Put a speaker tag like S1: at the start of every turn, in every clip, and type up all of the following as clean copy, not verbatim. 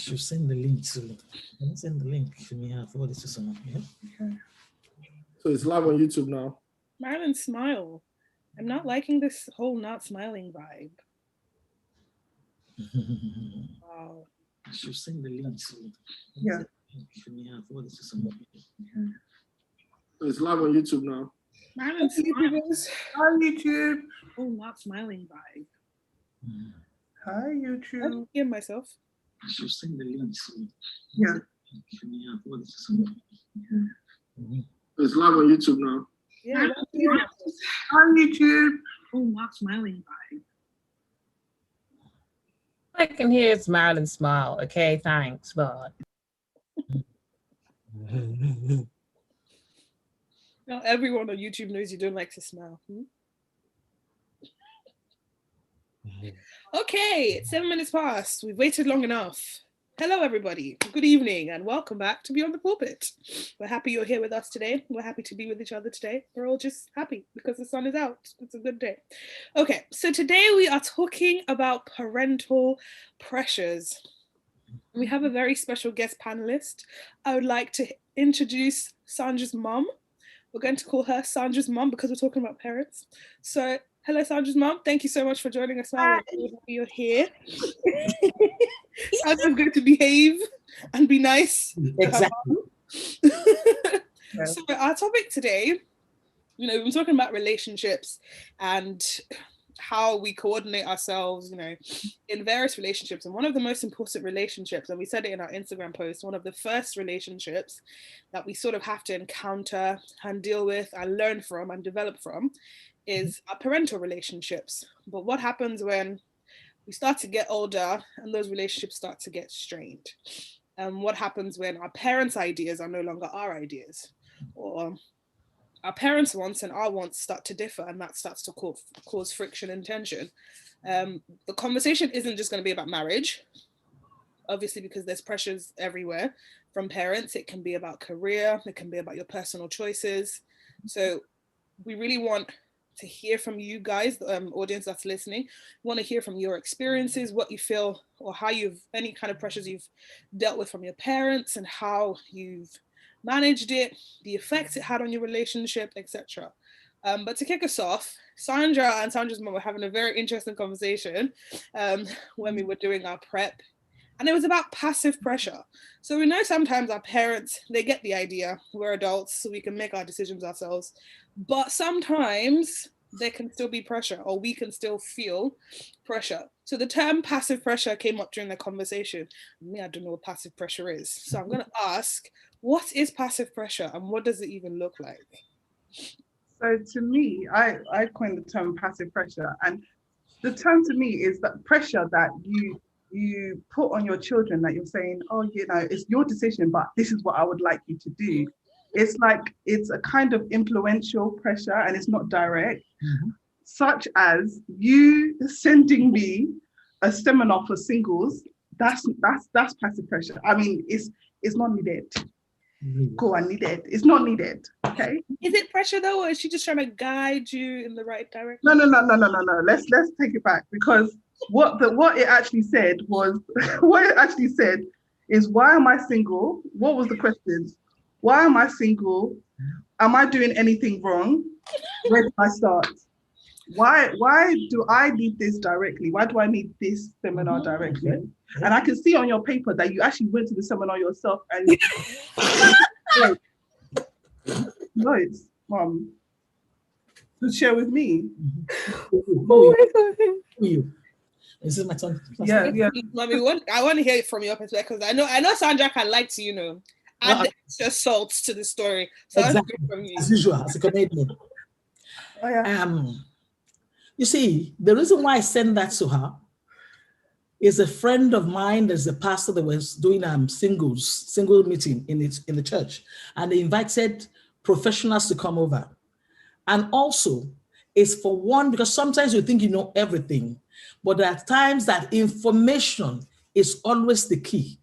S1: should send the link to. Let me send the link to me. I'll forward it to someone. Yeah.
S2: Okay.
S3: So it's live on YouTube now.
S2: Marilyn, smile. I'm not liking this whole not smiling vibe. Wow.
S1: I should send the link to.
S2: Yeah.
S1: To me. I'll forward it to someone.
S2: Okay.
S3: So it's live on YouTube now.
S2: Marilyn, smile.
S4: Hi, YouTube.
S2: Oh, not smiling vibe.
S4: Hi,
S2: I
S4: YouTube.
S2: don't hear myself.
S1: I should send the link to.
S4: Yeah.
S1: To me. I'll forward it to someone.
S3: So it's live on YouTube now.
S2: Yeah. I don't hear myself.
S4: Hi, YouTube.
S2: Oh, not smiling vibe.
S5: I can hear it's Marilyn smile. Okay, thanks, but
S2: Now everyone on YouTube knows you don't like to smile. Okay, 7 minutes past. We've waited long enough. Hello, everybody. Good evening, and welcome back to Beyond the Pulpit. We're happy you're here with us today. We're happy to be with each other today. We're all just happy because the sun is out. It's a good day. Okay, so today we are talking about parental pressures. We have a very special guest panelist. I would like to introduce Sandra's mum. We're going to call her Sandra's mum because we're talking about parents. So, hello, Sandra's mum. Thank you so much for joining us. We're happy you're here. Sandra's going to behave and be nice.
S1: Exactly.
S2: So our topic today, we've been talking about relationships and how we coordinate ourselves, in various relationships. And one of the most important relationships, and we said it in our Instagram post, one of the first relationships that we sort of have to encounter and deal with and learn from and develop from is our parental relationships. But what happens when we start to get older and those relationships start to get strained? What happens when our parents' ideas are no longer our ideas? Or our parents' wants and our wants start to differ, and that starts to cause friction and tension. The conversation isn't just going to be about marriage, obviously, because there's pressures everywhere from parents. It can be about career, it can be about your personal choices. So we really want to hear from you guys, the audience that's listening. We want to hear from your experiences, what you feel, or how any kind of pressures you've dealt with from your parents and how you've managed it, the effects it had on your relationship, etc. But to kick us off, Sandra and Sandra's mom were having a very interesting conversation when we were doing our prep, and it was about passive pressure. So we know sometimes our parents, they get the idea, we're adults, so we can make our decisions ourselves, but sometimes there can still be pressure, or we can still feel pressure. So the term passive pressure came up during the conversation. I don't know what passive pressure is. So I'm going to ask, what is passive pressure and what does it even look like?
S4: So to me, I coined the term passive pressure, and the term to me is that pressure that you put on your children, that you're saying, oh, it's your decision, but this is what I would like you to do. It's like, it's a kind of influential pressure and it's not direct, such as you sending me a seminar for singles. That's passive pressure. I mean, it's not needed. Go on, needed. It's not needed. Okay.
S2: Is it pressure though, or is she just trying to guide you in the right direction?
S4: No. Let's take it back, because what it actually said was is, why am I single? What was the question? Why am I single? Am I doing anything wrong? Where do I start? Why do I need this directly? Why do I need this seminar directly? And I can see on your paper that you actually went to the seminar yourself and loads, Mom. To share with me.
S1: Is it my turn?
S4: Yeah.
S2: Mommy, I want to hear it from your perspective, because I know Sandra can like to, add the extra salt to the story. So
S1: Exactly.
S2: from you.
S1: As usual, as a comedian.
S4: Oh, yeah.
S1: You see, the reason why I sent that to her is a friend of mine. There's a pastor that was doing single meeting in the church, and they invited professionals to come over. And also, it's for one, because sometimes you think you know everything, but there are times that information is always the key.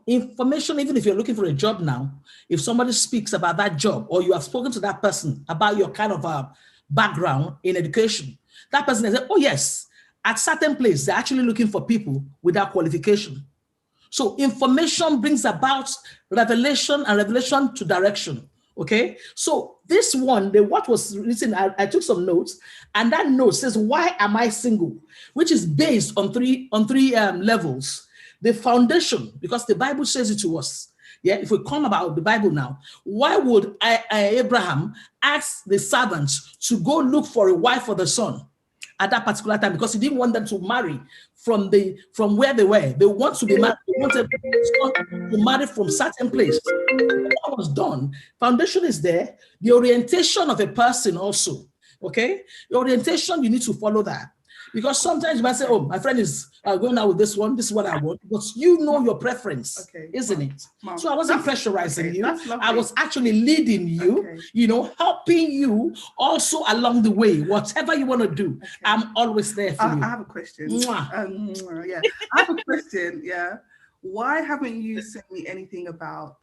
S1: Information, even if you're looking for a job now, if somebody speaks about that job, or you have spoken to that person about your kind of background in education, that person has said, oh yes, at certain place, they're actually looking for people without qualification. So information brings about revelation, and revelation to direction. Okay, so this one, what was written, I took some notes, and that note says, "Why am I single?" Which is based on three levels. The foundation, because the Bible says it to us. Yeah, if we come about the Bible now, why would Abraham ask the servants to go look for a wife for the son at that particular time? Because he didn't want them to marry from where they were. They want to be married. They wanted to marry from certain place. That was done. Foundation is there. The orientation of a person also. Okay, the orientation, you need to follow that. Because sometimes you might say, "Oh, my friend is going out with this one. This is what I want." But you know your preference, isn't it?
S4: Mom,
S1: so I wasn't pressurizing you.
S4: That's lovely.
S1: I was actually leading you, helping you also along the way. Whatever you want to do, I'm always there for you.
S4: I have a question. I have a question. Yeah. Why haven't you sent me anything about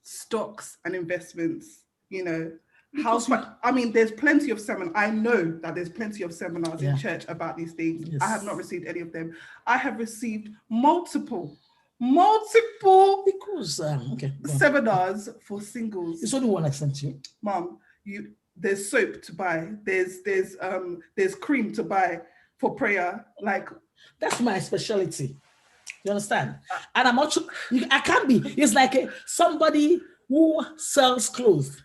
S4: stocks and investments? I mean, there's plenty of seminars. I know that there's plenty of seminars in church about these things. Yes. I have not received any of them. I have received multiple seminars for singles.
S1: It's only one I sent you.
S4: Mom, there's soap to buy. There's cream to buy for prayer. Like,
S1: that's my specialty. You understand? And I'm also, I can't be. It's like somebody who sells clothes.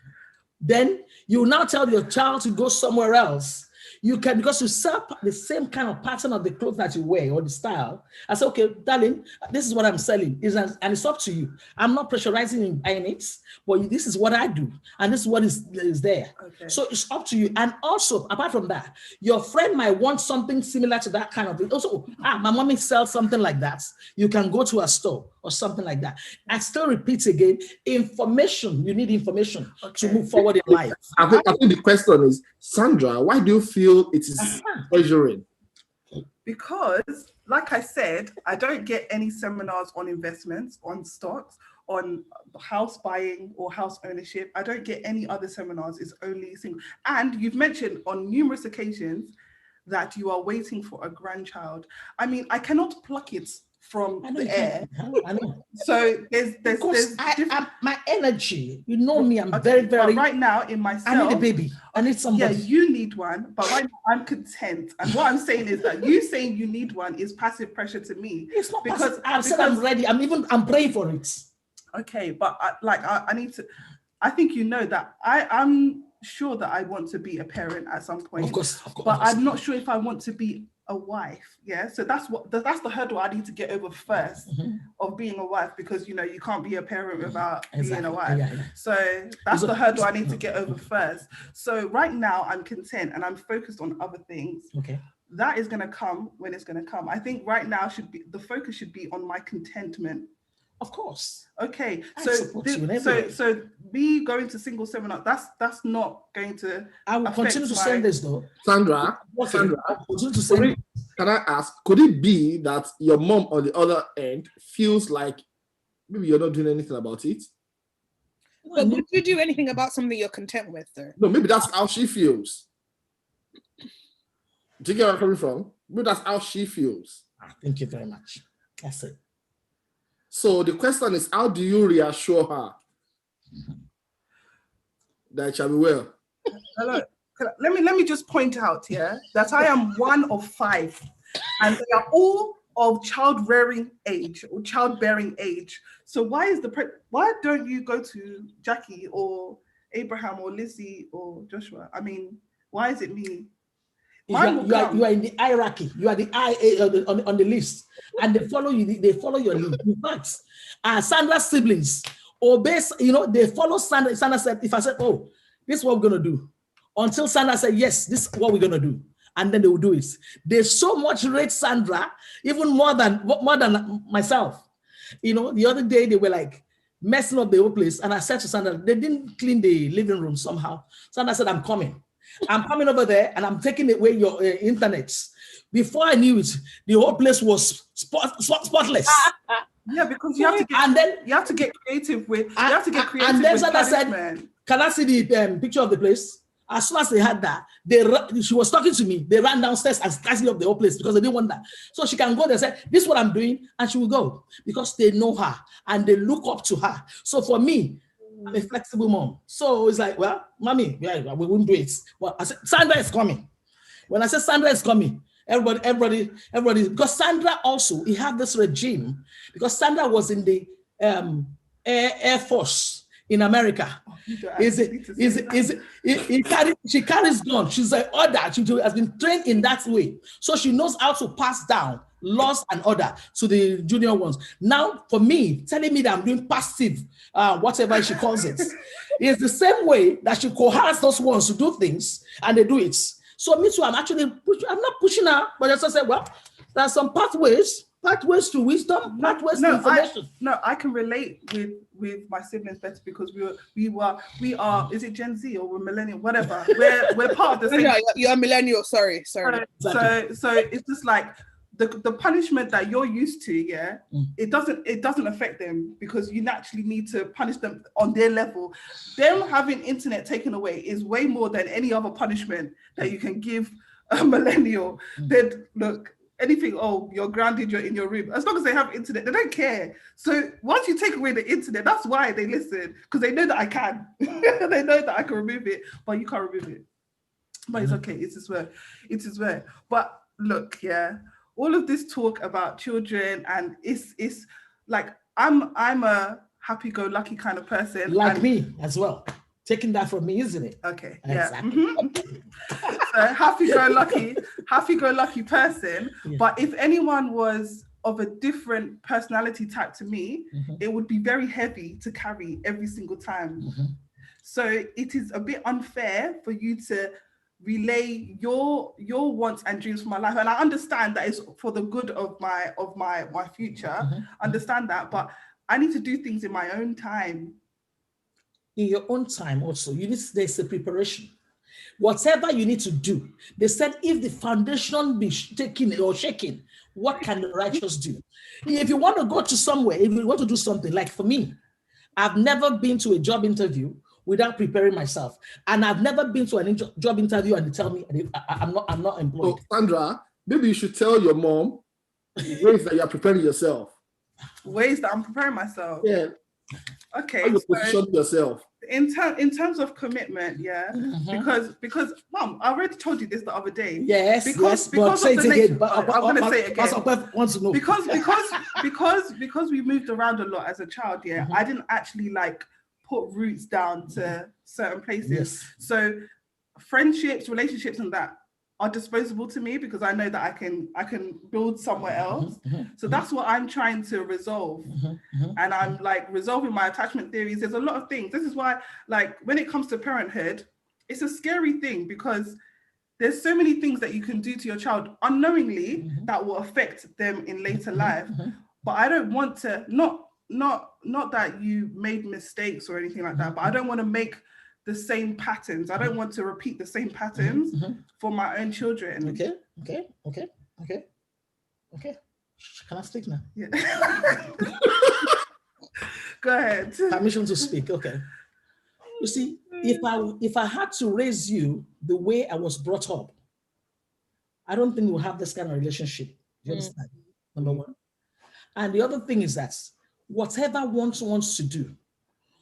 S1: Then you now tell your child to go somewhere else. You can, because you sell the same kind of pattern of the clothes that you wear or the style. I say, "Okay, darling, this is what I'm selling." And it's up to you. I'm not pressurizing you buying it, but this is what I do. And this is what is there. Okay. So it's up to you. And also, apart from that, your friend might want something similar to that kind of thing. Also, my mommy sells something like that. You can go to a store or something like that. I still repeat again, information. You need information to move forward in life.
S3: I think the question is, Sandra, why do you feel it is pressuring?
S4: Because, like I said, I don't get any seminars on investments, on stocks, on house buying or house ownership. I don't get any other seminars. It's only single. And you've mentioned on numerous occasions that you are waiting for a grandchild. I mean, I cannot pluck it from the air.
S1: I know.
S4: So there's
S1: my energy. You know me. I'm very.
S4: But right now in myself,
S1: I need a baby. I need somebody.
S4: Yeah, you need one. But right now I'm content. And what I'm saying is that you saying you need one is passive pressure to me.
S1: It's not because I've said I'm ready. I'm praying for it.
S4: Okay, but I need to. I think you know that I'm sure that I want to be a parent at some point.
S1: Of course.
S4: But I'm not sure if I want to be a wife. Yeah, so that's the hurdle I need to get over first of being a wife, because you can't be a parent without being a wife. Yeah. So that's the hurdle I need to get over first. So right now I'm content and I'm focused on other things. Okay. That is going to come when it's going to come. I think right now the focus should be on my contentment.
S1: Of course.
S4: Okay. So me going to single seminar, that's not going to.
S1: I will continue to send this though.
S3: Sandra, can I ask, could it be that your mom on the other end feels like maybe you're not doing anything about it?
S2: But would you do anything about something you're content with, though?
S3: No, maybe that's how she feels. Do you get where I'm coming from? Maybe that's how she feels.
S1: Thank you very much. That's it.
S3: So the question is, how do you reassure her that it shall be well?
S4: Hello. Let me just point out here that I am one of 5, and they are all of childbearing age. So why don't you go to Jackie or Abraham or Lizzie or Joshua? I mean, why is it me?
S1: You are in the hierarchy. You are the on the list, and they follow you. They follow your lead. In fact, Sandra's siblings obey. They follow Sandra. Sandra said, "If I said, oh, this is what we're gonna do," until Sandra said, "Yes, this is what we're gonna do," and then they will do it. They so much rate Sandra even more than myself. The other day they were like messing up the whole place, and I said to Sandra, they didn't clean the living room somehow. Sandra said, "I'm coming over there and I'm taking away your internet." Before I knew it, the whole place was spotless.
S4: Yeah, because you have to get creative with. You have to get creative.
S1: And then Sandra said, "Can I see the picture of the place?" As soon as they had that, she was talking to me. They ran downstairs and started up the whole place because they didn't want that. So she can go there and say, this is what I'm doing, and she will go because they know her and they look up to her. So for me, I'm a flexible mom. So it's like, well, mommy, yeah, we wouldn't do it. Well, I said, Sandra is coming. When I said Sandra is coming, everybody, because Sandra also, he had this regime because Sandra was in the Air Force in America. She carries gun. She's an order. She has been trained in that way. So she knows how to pass down laws and order to the junior ones. Now, for me, telling me that I'm doing passive, whatever she calls it, is the same way that she coerces those ones to do things and they do it. So me too, I'm not pushing her, but I just say, well, there are some pathways to wisdom, pathways to information.
S4: I can relate with my siblings better because we are, is it Gen Z or we're millennial, whatever. We're part of the same.
S2: No, you're a millennial, sorry.
S4: So it's just like the punishment that you're used to, it doesn't affect them because you naturally need to punish them on their level. Them having internet taken away is way more than any other punishment that you can give a millennial. They'd look, anything, oh, you're grounded, you're in your room. As long as they have internet, they don't care. So once you take away the internet, that's why they listen, because they know that I can. They know that I can remove it, but you can't remove it. But it's okay, it is where. But look, all of this talk about children, and it's like I'm a happy-go-lucky kind of person.
S1: Like me as well. Taking that from me, isn't it?
S4: Okay.
S1: Exactly.
S4: So happy-go-lucky person. Yeah. But if anyone was of a different personality type to me, it would be very heavy to carry every single time. So it is a bit unfair for you to relay your wants and dreams for my life. And I understand that it's for the good of my future. Understand that, but I need to do things in my own time.
S1: In your own time also, there's a preparation. Whatever you need to do, they said if the foundation be taken or shaken, what can the righteous do? If you want to go to somewhere, if you want to do something, like for me, I've never been to a job interview without preparing myself. And I've never been to a job interview and they tell me I'm not employed.
S3: Oh, Sandra, maybe you should tell your mom ways that you're preparing yourself.
S4: Ways that I'm preparing myself?
S3: Yeah.
S4: Okay.
S3: How you position yourself?
S4: In terms of commitment, because Mom, I already told you this the other day.
S1: Yes,
S4: because
S1: but say it again.
S4: I'm going to say it again.
S1: Wants to know.
S4: Because we moved around a lot as a child, I didn't actually like put roots down to certain places.
S1: Yes.
S4: So friendships, relationships, and that are disposable to me because I know that I can build somewhere else. So that's what I'm trying to resolve. And I'm like resolving my attachment theories. There's a lot of things. This is why, like, when it comes to parenthood, it's a scary thing because there's so many things that you can do to your child unknowingly that will affect them in later life. But I don't want to, not that you made mistakes or anything like that, but I don't want to make the same patterns. I don't want to repeat the same patterns for my own children.
S1: Okay. Can I speak now?
S4: Yeah. Go ahead.
S1: Permission to speak. Okay. You see, if I had to raise you the way I was brought up, I don't think we'll have this kind of relationship. You understand? Number one. And the other thing is that whatever one wants to do,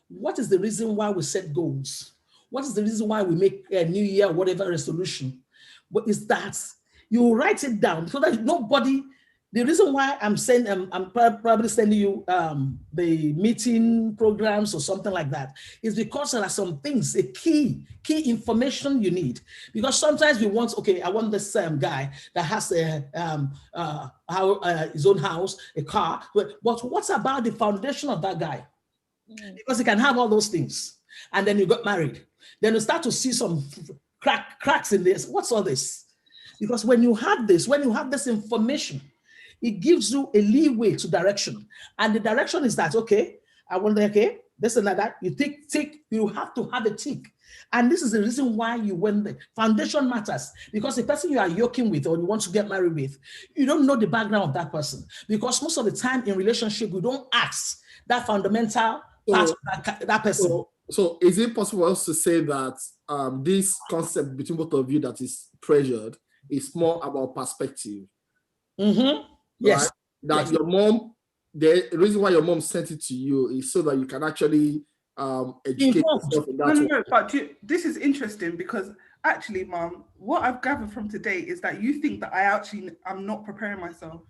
S1: what is the reason why we set goals? What is the reason why we make a new year, whatever resolution? But is that you write it down so that nobody, the reason why I'm saying, I'm probably sending you the meeting programs or something like that is because there are some things, a key information you need. Because sometimes we want, okay, I want this guy that has his own house, a car, but what about the foundation of that guy? Because he can have all those things. And then you got married. Then you start to see some cracks in this. What's all this? Because when you have this information, it gives you a leeway to direction. And the direction is that, okay, I want, okay, this and that. You tick, you have to have a tick. And this is the reason why you went there. Foundation matters because the person you are yoking with or you want to get married with, you don't know the background of that person. Because most of the time in relationship, we don't ask that fundamental part of that person.
S3: So is it possible for us to say that this concept between both of you that is treasured is more about perspective?
S1: Mm-hmm. Yes.
S3: Right? That
S1: yes.
S3: your mom, the reason why your mom sent it to you is so that you can actually educate yourself in that way.
S4: No, but this is interesting because actually, Mom, what I've gathered from today is that you think that I'm not preparing myself.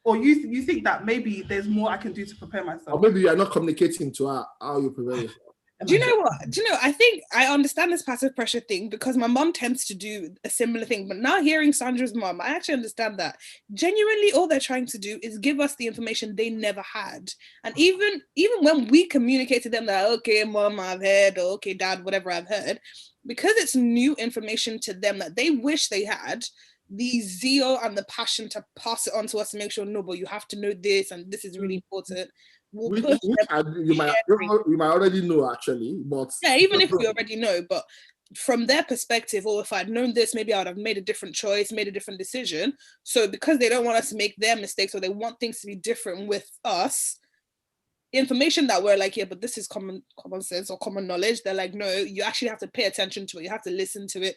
S4: Or you think that maybe there's more I can do to prepare myself.
S3: Or maybe you are not communicating to her how you prepare yourself.
S2: Do you know what? I think I understand this passive pressure thing because my mom tends to do a similar thing. But now hearing Sandra's mom, I actually understand that. Genuinely, all they're trying to do is give us the information they never had. And even when we communicate to them that, okay, mom, I've heard, or okay, dad, whatever I've heard, because it's new information to them that they wish they had, the zeal and the passion to pass it on to us to make sure, no, but you have to know this and this is really important.
S3: Which you might already know actually, but
S2: yeah, even if we already know, but from their perspective, or if I'd known this, maybe I would have made a different choice, made a different decision. So because they don't want us to make their mistakes, or they want things to be different with us, information that we're like, yeah, but this is common sense or common knowledge, they're like, no, you actually have to pay attention to it, you have to listen to it,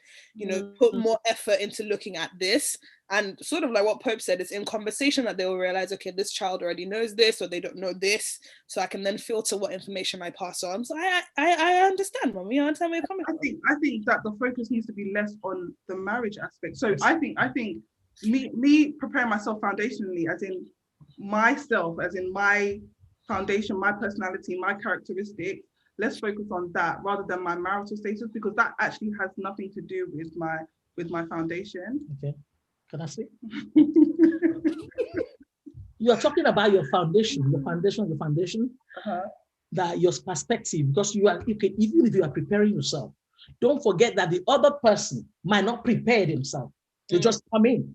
S2: put more effort into looking at this. And sort of like what Pope said, it's in conversation that they will realize, okay, this child already knows this, or they don't know this, so I can then filter what information I pass on. So I understand, Mom. You understand where you're coming from?
S4: I think that the focus needs to be less on the marriage aspect. So I think me preparing myself foundationally, as in myself, as in my foundation, my personality, my characteristics, let's focus on that rather than my marital status, because that actually has nothing to do with my foundation.
S1: Okay, can I say? You're talking about your foundation, that your perspective, because you are, even if you are preparing yourself, don't forget that the other person might not prepare himself. They just come in.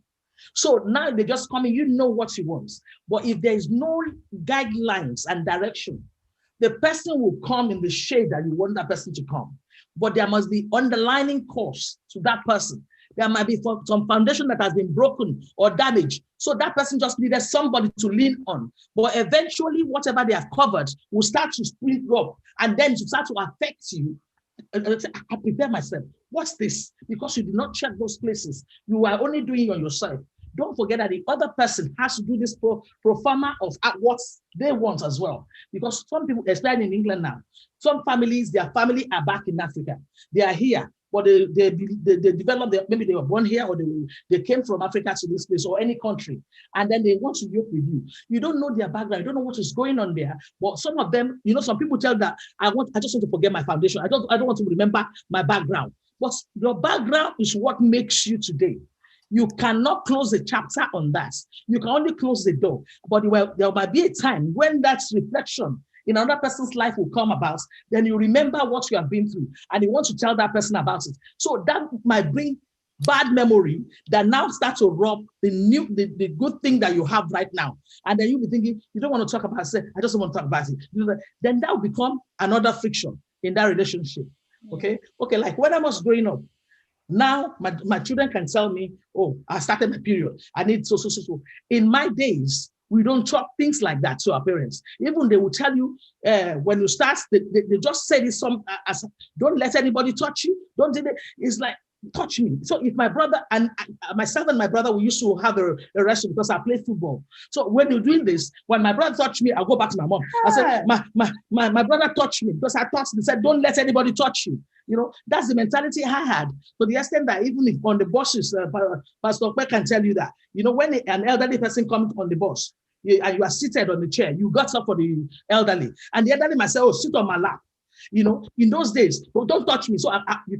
S1: So now they just come in, you know what you want. But if there is no guidelines and direction, the person will come in the shade that you want that person to come. But there must be underlying cause to that person. There might be some foundation that has been broken or damaged. So that person just needed somebody to lean on. But eventually, whatever they have covered will start to split up, and then to start to affect you. I prepare myself. What's this? Because you did not check those places. You are only doing it on yourself. Don't forget that the other person has to do this pro forma of what they want as well. Because some people, especially in England now, some families, their family are back in Africa. They are here, but they developed, maybe they were born here, or they came from Africa to this place or any country, and then they want to yoke with you. You don't know their background. You don't know what is going on there. But some of them, some people tell that I just want to forget my foundation. I don't want to remember my background. But your background is what makes you today. You cannot close the chapter on that. You can only close the door. But there might be a time when that reflection in another person's life will come about. Then you remember what you have been through, and you want to tell that person about it. So that might bring bad memory that now starts to rob the good thing that you have right now. And then you'll be thinking, you don't want to talk about it. I just don't want to talk about it. Then that will become another friction in that relationship. Okay, like when I was growing up, now my children can tell me, oh, I started my period, I need so. In my days, we don't talk things like that to our parents. Even they will tell you when you start, they just say this don't let anybody touch you. Don't do it. It's like, touch me. So if my brother and myself and my brother, we used to have a wrestle because I played football. So when you're doing this, when my brother touched me, I'll go back to my mom. I said, my brother touched me because I touched him. He said, don't let anybody touch you. That's the mentality I had. To the extent that even if on the buses, Pastor Beck can tell you that, when an elderly person comes on the bus and you are seated on the chair, you got up for the elderly, and the elderly might say, oh, sit on my lap. In those days, don't touch me. So you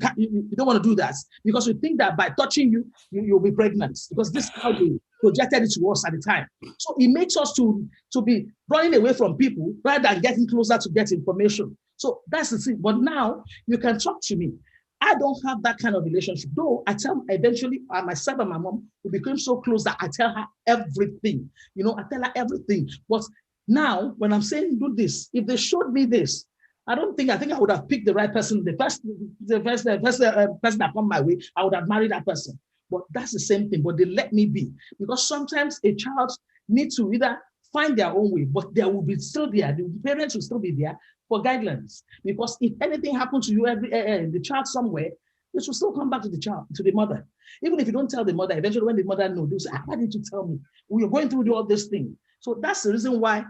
S1: don't want to do that, because you think that by touching you'll be pregnant, because this is how they projected it to us at the time. So it makes us to be running away from people rather than getting closer to get information. So that's the thing. But now you can talk to me. I don't have that kind of relationship. Though I tell eventually myself and my mom, we became so close that I tell her everything. I tell her everything. But now when I'm saying do this, if they showed me this, I think I would have picked the right person. The first person that come my way, I would have married that person. But that's the same thing. But they let me be, because sometimes a child needs to either find their own way, but there will be still there. The parents will still be there for guidelines. Because if anything happens to you, the child somewhere, it will still come back to the child, to the mother. Even if you don't tell the mother, eventually when the mother knows, they'll say, why didn't you tell me? We are going through all this thing. So that's the reason why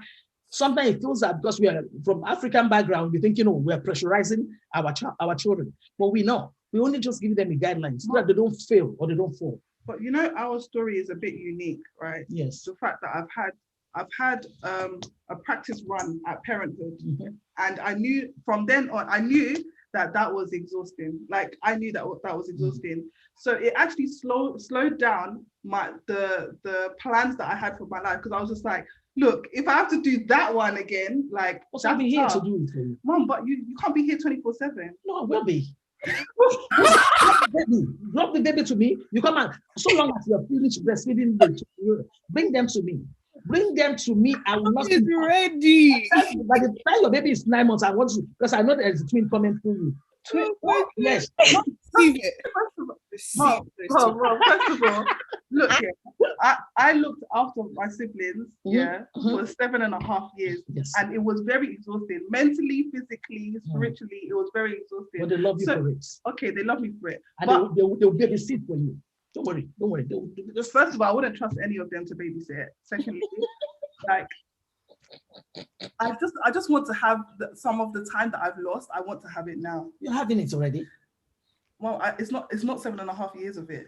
S1: sometimes it feels that because we are from African background, we think, we are pressurizing our children. But we know, we only just give them the guidelines so that they don't fail or they don't fall.
S4: But our story is a bit unique, right?
S1: Yes.
S4: The fact that I've had a practice run at Parenthood, and I knew from then on, that was exhausting. Like I knew that was exhausting. So it actually slowed down the plans that I had for my life, because I was just like, look, if I have to do that one again, like
S1: I'll be here to do it for you.
S4: Mom, but you can't be here 24/7.
S1: No, I will be. Drop the baby to me. You come out. So long as you're finished breastfeeding, bring them to me. Bring them to me. I will not.
S2: It's ready.
S1: By the time your baby is 9 months, I want to, because I know there's a twin coming through you. Yes.
S2: Receive it.
S4: Mom, first of all, look here. I looked after my siblings, for 7.5 years.
S1: Yes.
S4: And it was very exhausting. Mentally, physically, spiritually, it was very exhausting.
S1: But they love you for it.
S4: Okay, they love me for it.
S1: And
S4: But
S1: they'll babysit for you. Don't worry.
S4: First of all, I wouldn't trust any of them to babysit. Secondly, like I just want to have some of the time that I've lost. I want to have it now.
S1: You're having it already.
S4: Well, it's not 7.5 years of it.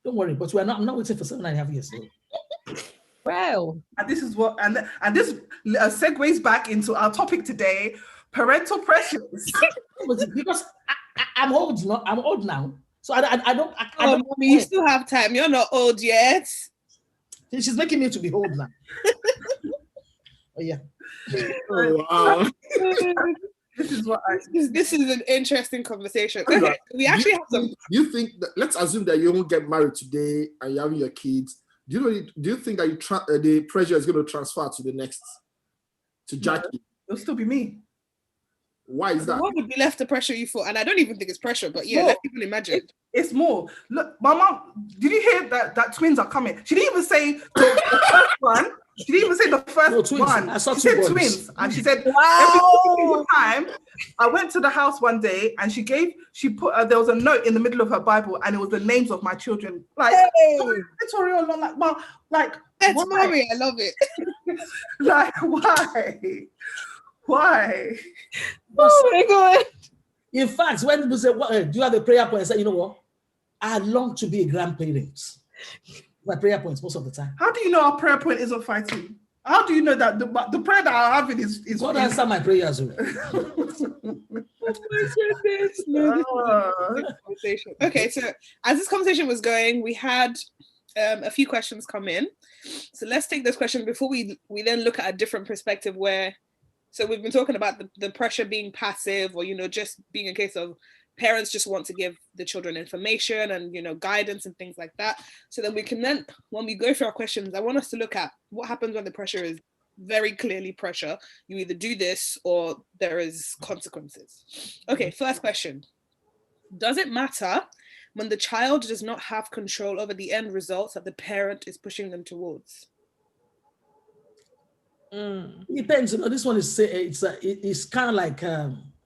S1: Don't worry, but I'm not waiting for 7.5 years. So.
S5: Well,
S4: And this is what, and this segues back into our topic today: parental pressures.
S1: Because I'm old now. So I don't.
S2: Mommy, you still have time. You're not old yet.
S1: She's making me to be old now. Oh yeah.
S3: Oh, wow.
S4: This is what
S2: This is an interesting conversation. Okay, we actually have some.
S3: Do you think that, let's assume that you won't get married today and you're having your kids. Do you think that the pressure is going to transfer to Jackie?
S4: It'll still be me.
S3: Why is that?
S2: What would be left to pressure you for? And I don't even think it's pressure, but yeah, let's even imagine.
S4: It's more. Look, my mom, did you hear that twins are coming? She didn't even say the first one. She didn't even say the first one.
S1: I saw
S4: she
S1: two
S4: said
S1: boys.
S4: twins. And she said,
S5: wow.
S4: every single time I went to the house one day and she put, there was a note in the middle of her Bible and it was the names of my children. Like, editorial, like,
S2: That's
S4: why?
S2: mommy, I love it.
S4: Like, why? Why?
S5: Oh my God.
S1: In fact, when people say, do you have a prayer point? I say, you know what? I long to be a grandparent. My prayer points most of the time.
S4: How do you know our prayer point isn't fighting? How do you know that the prayer that I'm having is
S1: God answer my prayers.
S2: Oh my goodness. No, this is a good conversation. Okay, so as this conversation was going, we had a few questions come in. So let's take those questions before we then look at a different perspective where, so we've been talking about the pressure being passive, or, just being a case of parents just want to give the children information and, guidance and things like that. So then we can when we go through our questions, I want us to look at what happens when the pressure is very clearly pressure. You either do this or there is consequences. Okay, first question. Does it matter when the child does not have control over the end results that the parent is pushing them towards?
S1: It depends. This one is it's kind of like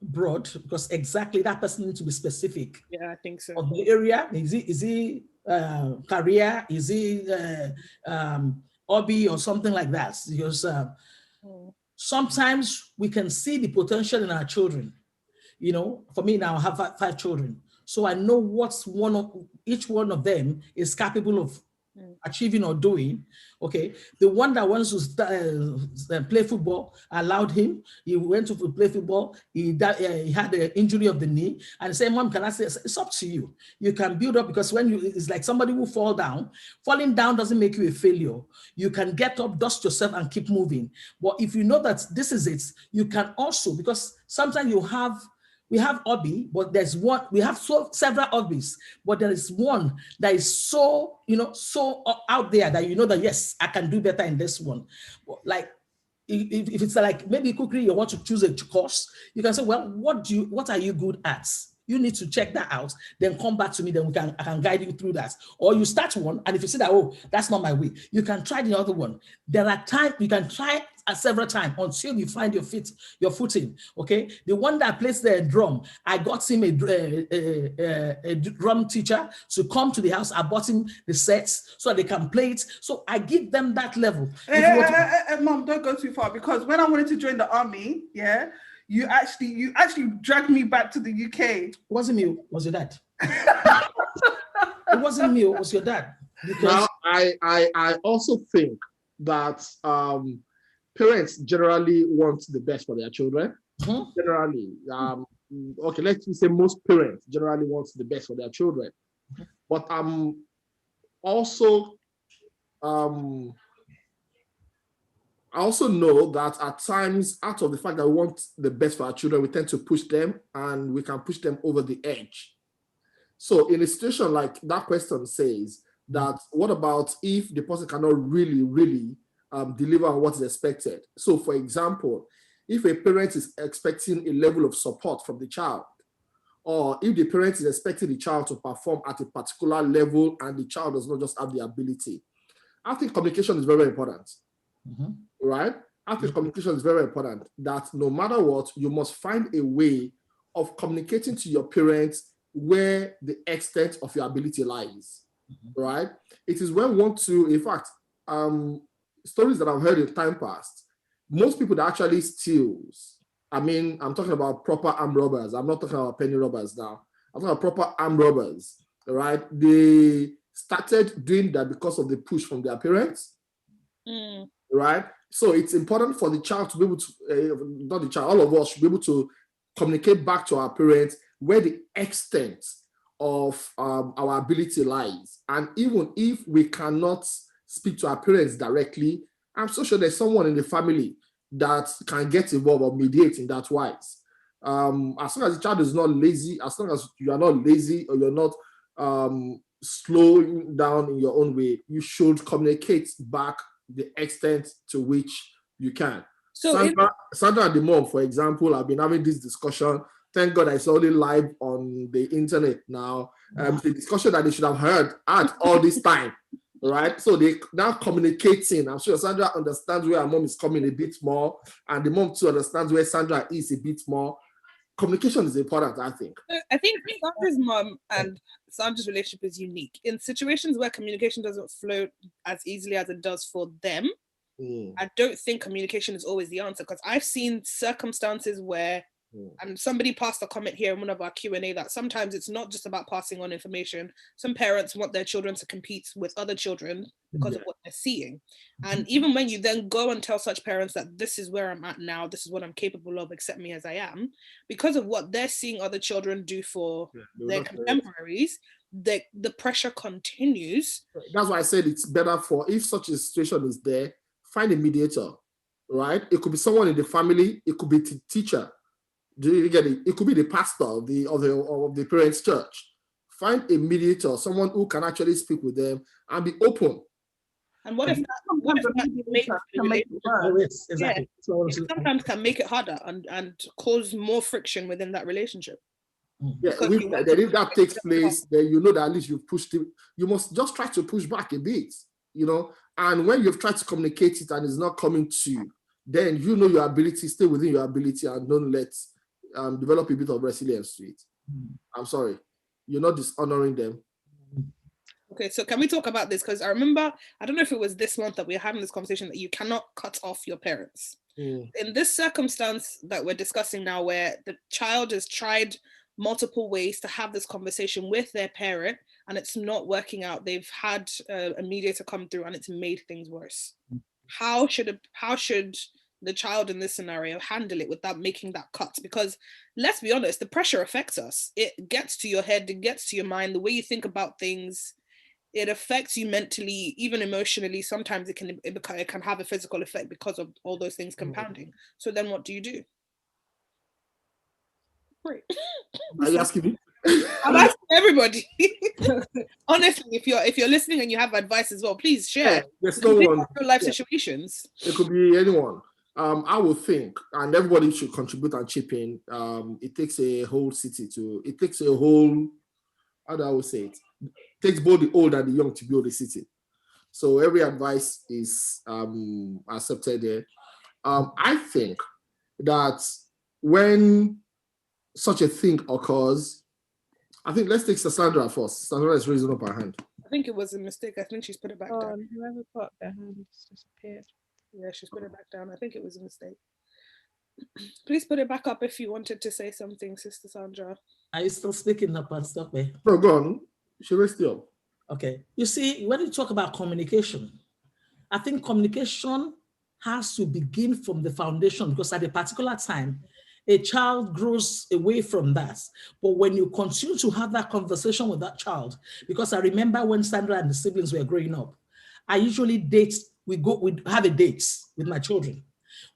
S1: broad, because exactly that person needs to be specific.
S2: Yeah, I think so.
S1: Of the area, is he career? Is he hobby or something like that? Because sometimes we can see the potential in our children. For me now, I have 5 children, so I know what's each one of them is capable of achieving or doing. Okay, the one that wants to play football, I allowed him. He went to play football. He had an injury of the knee, and said, "Mom, can I say it's up to you? You can build up, because it's like somebody who fall down. Falling down doesn't make you a failure. You can get up, dust yourself, and keep moving. But if you know that this is it, you can also, because sometimes we have hobby, but there's one, we have several hobbies, but there is one that is so out there that that, yes, I can do better in this one. Like, if it's like maybe cookery, you want to choose a course, you can say, well, what are you good at? You need to check that out, then come back to me, then I can guide you through that. Or you start one, and if you see that, oh, that's not my way, you can try the other one. There are times you can try several times until you find your footing. Okay, the one that plays the drum, I got him a drum teacher to come to the house. I bought him the sets so they can play it. So I give them that level.
S4: Mom, don't go too far, because when I wanted to join the army, you actually dragged me back to the UK.
S1: It wasn't me, it was your dad. It wasn't me, it was your dad.
S3: Now, I also think that parents generally want the best for their children. Generally, okay, let's say most parents generally want the best for their children. But also, I also know that at times, out of the fact that we want the best for our children, we tend to push them, and we can push them over the edge. So in a situation like that question says, that what about if the person cannot really deliver on what is expected? So for example, if a parent is expecting a level of support from the child, or if the parent is expecting the child to perform at a particular level and the child does not just have the ability, I think communication is very, very important. Right? I think communication is very important, that no matter what, you must find a way of communicating to your parents where the extent of your ability lies. Right? It is when we want to, in fact, stories that I've heard in time past, most people that actually steals, I mean, I'm talking about proper armed robbers. I'm not talking about penny robbers now. I'm talking about proper armed robbers, right? They started doing that because of the push from their parents, right? So it's important for the child to be able to, not the child, all of us should be able to communicate back to our parents where the extent of our ability lies. And even if we cannot speak to our parents directly, I'm so sure there's someone in the family that can get involved or mediate in that wise. As long as the child is not lazy, as long as you are not lazy or you're not slowing down in your own way, you should communicate back the extent to which you can. So Sandra and the mom, for example, have been having this discussion. Thank God it's only live on the internet now. The discussion that they should have had all this time. Right, so they now communicating. I'm sure Sandra understands where her mom is coming a bit more, and the mom too understands where Sandra is a bit more. Communication is important, I think.
S2: I think Sandra's mom and Sandra's relationship is unique. In situations where communication doesn't flow as easily as it does for them, I don't think communication is always the answer, because I've seen circumstances where, and somebody passed a comment here in one of our Q&A, that sometimes it's not just about passing on information. Some parents want their children to compete with other children because of what they're seeing. And even when you then go and tell such parents that this is where I'm at now, this is what I'm capable of, accept me as I am, because of what they're seeing other children do for their contemporaries, the pressure continues.
S3: That's why I said it's better for, if such a situation is there, find a mediator, right? It could be someone in the family, it could be the teacher. Do you get it? It could be the pastor of the parents' church. Find a mediator, someone who can actually speak with them and be open.
S2: And what if that sometimes can make it harder and cause more friction within that relationship?
S3: Yeah, if that takes place, then you know that at least you've pushed it. You must just try to push back a bit, you know. And when you've tried to communicate it and it's not coming to you, then you know your ability, stay within your ability and don't let develop a bit of resilience to it. I'm sorry, you're not dishonoring them.
S2: Okay, so can we talk about this? Because I remember, I don't know if it was this month that we were having this conversation that you cannot cut off your parents. In this circumstance that we're discussing now, where the child has tried multiple ways to have this conversation with their parent and it's not working out, they've had a mediator come through and it's made things worse. How should the child in this scenario handle it without making that cut? Because let's be honest, the pressure affects us. It gets to your head, it gets to your mind, the way you think about things. It affects you mentally, even emotionally. Sometimes it can have a physical effect because of all those things compounding. So then what do you do? Great.
S3: Are you asking me?
S2: I'm asking everybody. Honestly, if you're listening and you have advice as well, please share.
S3: There's no one.
S2: Real life situations.
S3: It could be anyone. I would think, and everybody should contribute and chip in. It takes a whole city it takes a whole, how do I would say it? It takes both the old and the young to build a city. So every advice is accepted there. I think that when such a thing occurs, I think let's take Sandra first. Sandra is raising up her hand.
S2: I think it was a mistake. I think she's put it back down.
S5: Whoever got their hand disappeared.
S2: Yeah, she's put it back down. I think it was a mistake. Please put it back up if you wanted to say something, Sister Sandra.
S1: Are you still speaking up and stuff?
S3: No, go on. She raised you up.
S1: Okay. You see, when you talk about communication, I think communication has to begin from the foundation, because at a particular time, a child grows away from that. But when you continue to have that conversation with that child, because I remember when Sandra and the siblings were growing up, I usually we have a date with my children.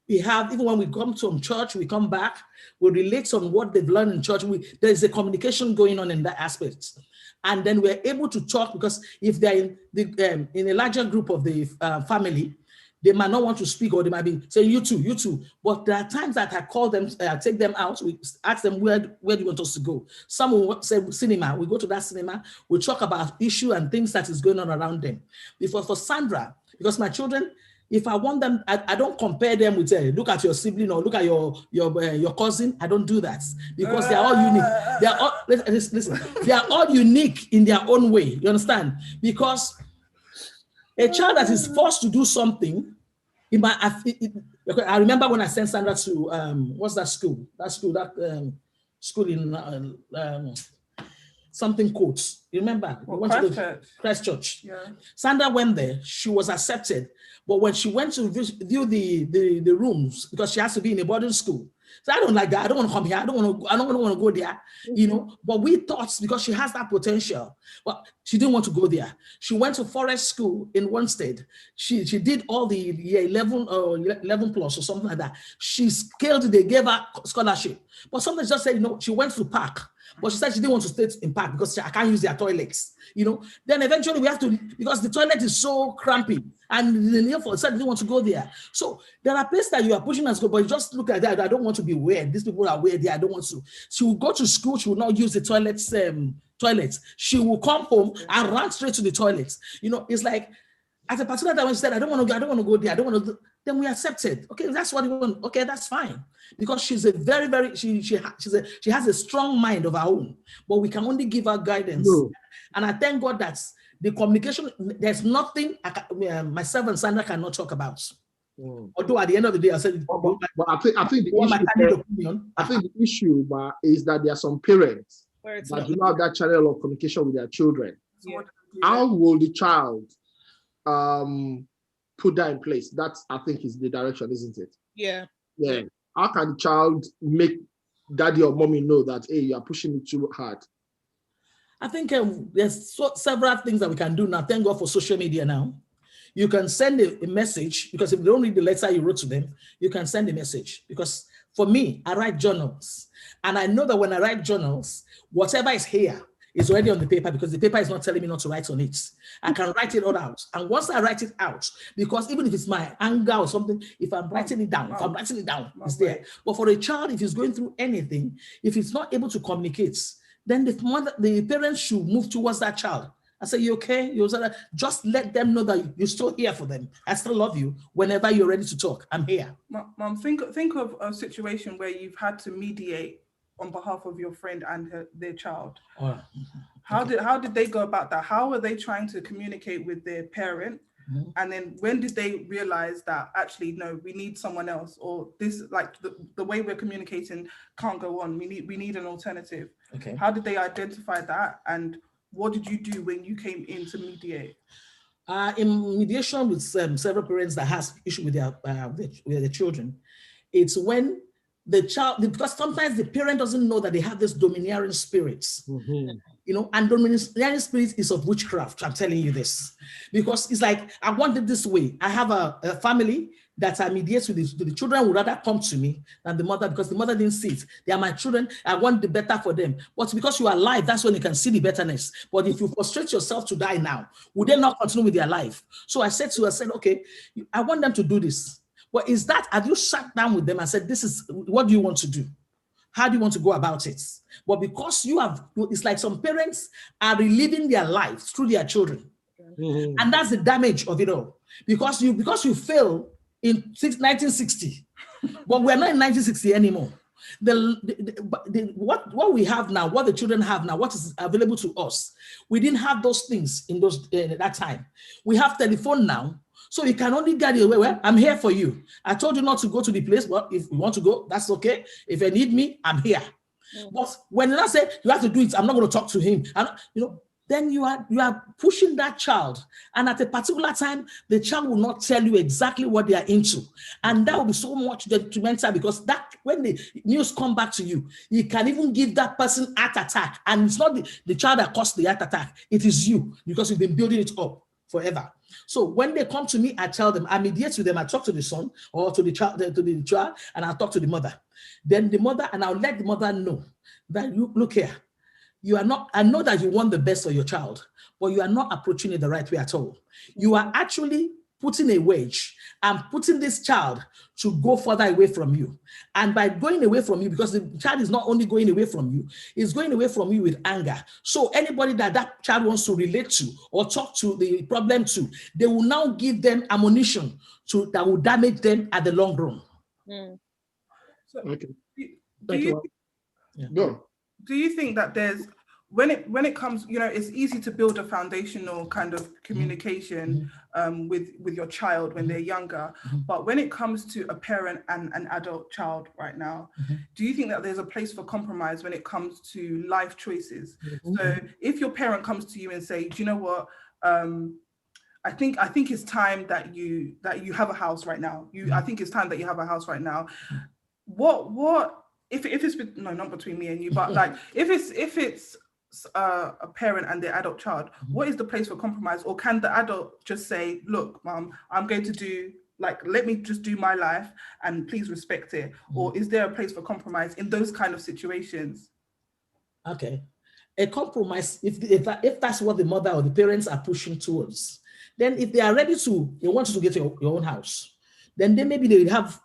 S1: We have, even when we come from church, we come back, we relate on what they've learned in church. There's a communication going on in that aspect. And then we're able to talk, because if they're in a larger group of the family, they might not want to speak, or they might be saying, you too. But there are times that I call them, take them out, we ask them, where do you want us to go? Some will say cinema, we go to that cinema, we talk about issue and things that is going on around them. For Sandra, because my children, if I want them, I don't compare them with, look at your sibling or look at your cousin. I don't do that, because they are all unique. They are all, listen, they are all unique in their own way. You understand? Because a child that is forced to do something, I remember when I sent Sandra to what's that school? School in something courts. You remember? Christchurch. Yeah. Sandra went there. She was accepted, but when she went to view the rooms, because she has to be in a boarding school. So I don't like that. I don't want to come here. I don't want to go there. You know. But we thought, because she has that potential, but she didn't want to go there. She went to Forest School in Wanstead. She did all the year 11 or 11 plus or something like that. She scaled it. They gave her scholarship. But sometimes just said, she went to Park. But she said she didn't want to stay in Park because I can't use their toilets, Then eventually we have to, because the toilet is so crampy, and the near said didn't want to go there. So there are places that you are pushing us to go, but you just look at that. I don't want to be weird. These people are weird. I don't want to. She will go to school. She will not use the toilets. She will come home and run straight to the toilets. It's like, at a particular time when she said, I don't want to go there. I don't want to. Then we accepted. Okay, that's what we want. Okay, that's fine. Because she's a very, very, she has a strong mind of her own, but we can only give her guidance. No. And I thank God that the communication, there's nothing myself and Sandra cannot talk about. Although at the end of the day, I said,
S3: but I think the issue is that there are some parents that do not have that channel of communication with their children. Yeah. How will the child put that in place? That, I think, is the direction, isn't it?
S2: Yeah.
S3: Yeah. How can the child make daddy or mommy know that, hey, you are pushing it too hard?
S1: I think there's several things that we can do now. Thank God for social media now. You can send a message, because if they don't read the letter you wrote to them, you can send a message. Because for me, I write journals. And I know that when I write journals, whatever is here is already on the paper, because the paper is not telling me not to write on it. I can write it all out. And once I write it out, because even if it's my anger or something, if I'm writing it down, it's there. But for a child, if he's going through anything, if he's not able to communicate, then the parents should move towards that child. I say, you okay? Just let them know that you're still here for them. I still love you. Whenever you're ready to talk, I'm here.
S4: Mom, think of a situation where you've had to mediate on behalf of your friend and their child. Oh, how did they go about that? How were they trying to communicate with their parent? Mm-hmm. And then when did they realize that actually, no, we need someone else, or this, like the way we're communicating can't go on. We need an alternative. Okay. How did they identify that, and what did you do when you came in to mediate?
S1: In mediation with several parents that has issue with their children, it's when the child, because sometimes the parent doesn't know that they have this domineering spirits, and domineering spirit is of witchcraft. I'm telling you this, because it's like, I want it this way. I have a family that I mediate with the children would rather come to me than the mother, because the mother didn't see it. They are my children. I want the better for them. But because you are alive, that's when you can see the betterness. But if you frustrate yourself to die now, would they not continue with their life? So I said to her, okay, I want them to do this. But is that, have you sat down with them and said, this is, what do you want to do? How do you want to go about it? But because you have, it's like some parents are reliving their lives through their children.
S3: Mhm.
S1: And that's the damage of it all. Because you failed in 1960, but we're not in 1960 anymore. What we have now, what the children have now, what is available to us, we didn't have those things in that time. We have telephone now, so you can only get away. Well, I'm here for you. I told you not to go to the place, but if you want to go, that's okay. If you need me, I'm here. But when I say you have to do it, I'm not going to talk to him. Then you are pushing that child, and at a particular time, the child will not tell you exactly what they are into, and that will be so much detrimental, because that when the news come back to you, you can even give that person heart attack, and it's not the child that caused the heart attack; it is you, because you've been building it up forever. So when they come to me, I tell them, I mediate with them. I talk to the son or to the child, and I talk to the mother. Then the mother, and I'll let the mother know that you look here. You are not, I know that you want the best for your child, but you are not approaching it the right way at all. You are actually putting a wedge and putting this child to go further away from you. And by going away from you, because the child is not only going away from you, it's going away from you with anger. So anybody that child wants to relate to or talk to the problem to, they will now give them ammunition that will damage them at the long run.
S3: Okay.
S4: Do you,
S3: Go.
S4: do you think that there's, when it comes, it's easy to build a foundational kind of communication with your child when they're younger, but when it comes to a parent and an adult child right now, do you think that there's a place for compromise when it comes to life choices? So if your parent comes to you and say, do you know what, I think it's time that you have a house right now. I think it's time that you have a house right now. What if it's not between me and you, but like if it's a parent and their adult child, what is the place for compromise? Or can the adult just say, look, mom, I'm going to do, let me just do my life and please respect it? Or is there a place for compromise in those kind of situations?
S1: Okay. A compromise, if that's what the mother or the parents are pushing towards, then if they are ready they want you to get your own house, then maybe they will have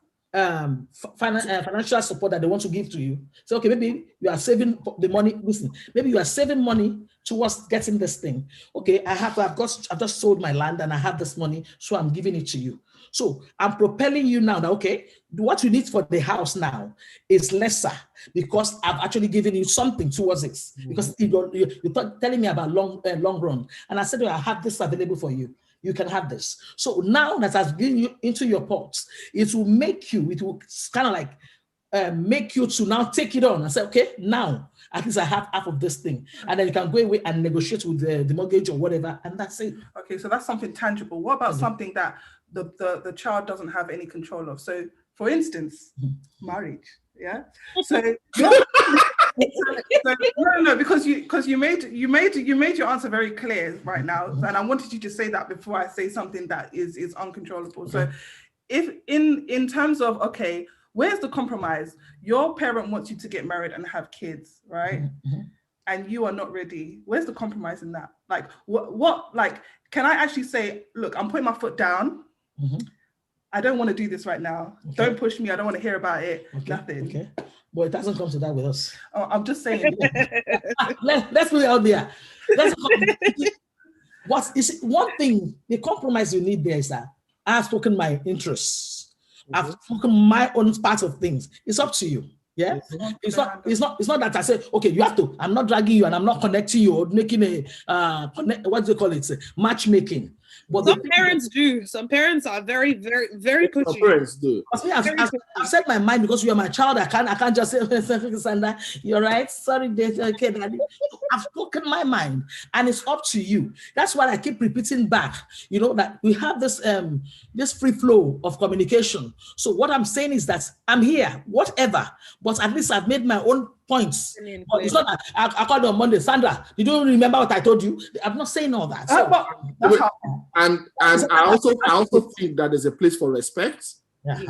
S1: financial support that they want to give to you. So, okay, maybe you are saving the money. Listen, maybe you are saving money towards getting this thing. Okay, I've just sold my land and I have this money, so I'm giving it to you. So I'm propelling you now that, okay, what you need for the house now is lesser because I've actually given you something towards it. Because you're telling me about long run. And I said, I have this available for you. You can have this. So now that has given you into your pot, it will kind of like make you to now take it on and say, okay, now at least I have half of this thing. And then you can go away and negotiate with the mortgage or whatever. And that's it.
S4: Okay, so that's something tangible. What about something that the child doesn't have any control of? So for instance, marriage. Yeah. So no, because you made your answer very clear right now, and I wanted you to say that before I say something that is uncontrollable. Okay. So, if in terms of, okay, where's the compromise? Your parent wants you to get married and have kids, right? And you are not ready. Where's the compromise in that? Like, what? Like, can I actually say, look, I'm putting my foot down. I don't want to do this right now. Okay. Don't push me. I don't want to hear about it. Okay. Nothing.
S1: Okay. But it doesn't come to that with us.
S4: Oh, I'm just saying.
S1: Let's put it out there. One thing, the compromise you need there is that I have spoken my interests. I've spoken my own part of things. It's up to you. Yeah. It's not that I say, okay, you have to. I'm not dragging you and I'm not connecting you or making what do you call it? Matchmaking. But
S2: some parents do. Some parents are very, very, very pushy.
S3: Some parents do.
S1: I've said my mind because you are my child. I can't just say, Sandra, you're right. Sorry, okay, Daddy. I've spoken my mind, and it's up to you. That's why I keep repeating back. You know that we have this free flow of communication. So what I'm saying is that I'm here, whatever. But at least I've made my own points. But it's not that I called you on Monday, Sandra. You don't remember what I told you? I'm not saying all that. So,
S3: and I also think that there's a place for respect,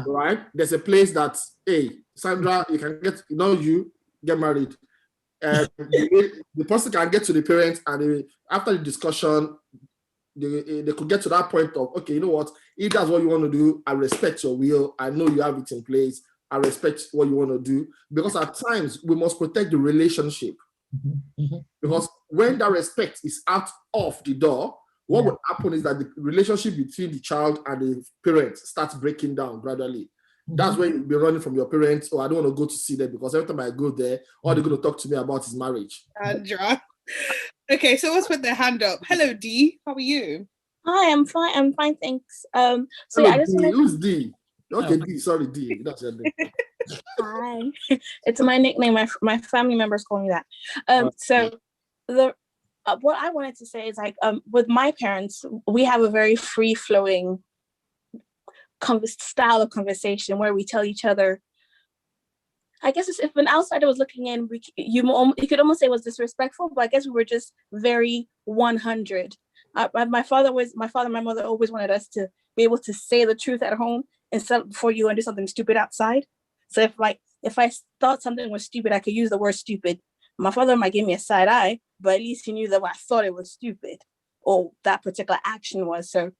S3: right? There's a place that, hey, Sandra, you can get married. The person can get to the parents, and after the discussion, they could get to that point of, okay, you know what, if that's what you want to do, I respect your will. I know you have it in place. I respect what you want to do. Because at times we must protect the relationship. Because when that respect is out of the door, what will happen is that the relationship between the child and the parents starts breaking down gradually. That's when you'll be running from your parents, or I don't want to go to see them because every time I go there, all they're going to talk to me about is marriage.
S2: Andra. Okay, so let's put their hand up. Hello, Dee. How are you?
S6: Hi, I'm fine. I'm fine, thanks. So
S3: Hello,
S6: yeah, I just
S3: D.
S6: wanted.
S3: Who's D? Okay, D. Sorry, D. That's your name.
S6: Hi, it's my nickname. My family members call me that. So the what I wanted to say is like with my parents, we have a very free flowing style of conversation where we tell each other. I guess if an outsider was looking in, you could almost say it was disrespectful, but I guess we were just very 100. My father, my mother always wanted us to be able to say the truth at home instead before you do something stupid outside. So if I thought something was stupid, I could use the word stupid. My father might give me a side eye, but at least he knew that I thought it was stupid or that particular action was. So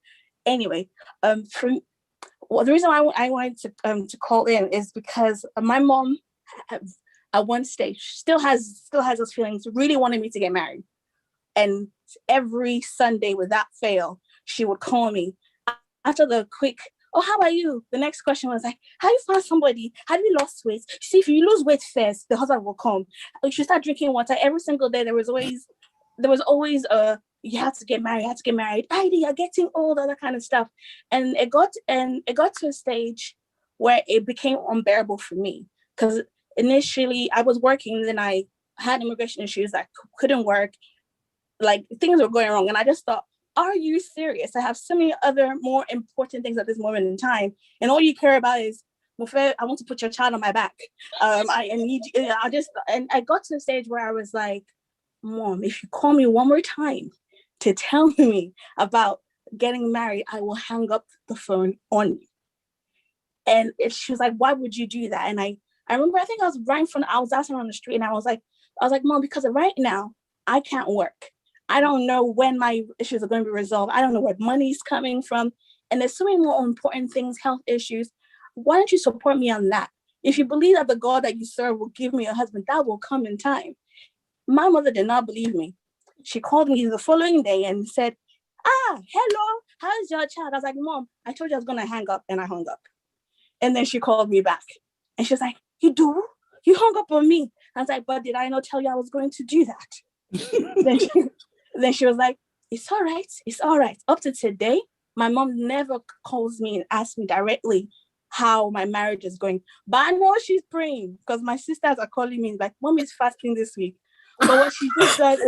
S6: anyway, the reason why I wanted to call in is because my mom at one stage still has those feelings, really wanted me to get married. And every Sunday without fail, she would call me after the quick, oh, how are you? The next question was like, have you found somebody? Have you lost weight? See, if you lose weight first, the husband will come. You should start drinking water every single day. There was always you have to get married, Heidi, you're getting old, all that kind of stuff. And it got to a stage where it became unbearable for me. Because initially I was working, and then I had immigration issues that couldn't work. Like things were going wrong. And I just thought, are you serious? I have so many other more important things at this moment in time. And all you care about is, I want to put your child on my back. I got to the stage where I was like, Mom, if you call me one more time to tell me about getting married, I will hang up the phone on you. And she was like, why would you do that? And I remember, I think I was asking her on the street, and I was like, Mom, because right now I can't work. I don't know when my issues are going to be resolved. I don't know where money's coming from. And there's so many more important things, health issues. Why don't you support me on that? If you believe that the God that you serve will give me a husband, that will come in time. My mother did not believe me. She called me the following day and said, hello, how's your child? I was like, Mom, I told you I was going to hang up, and I hung up. And then she called me back and she was like, you do? You hung up on me. I was like, but did I not tell you I was going to do that? Then she was like, it's all right. Up to today, my mom never calls me and asks me directly how my marriage is going. But I know she's praying, because my sisters are calling me like, Mom is fasting this week. But what she just does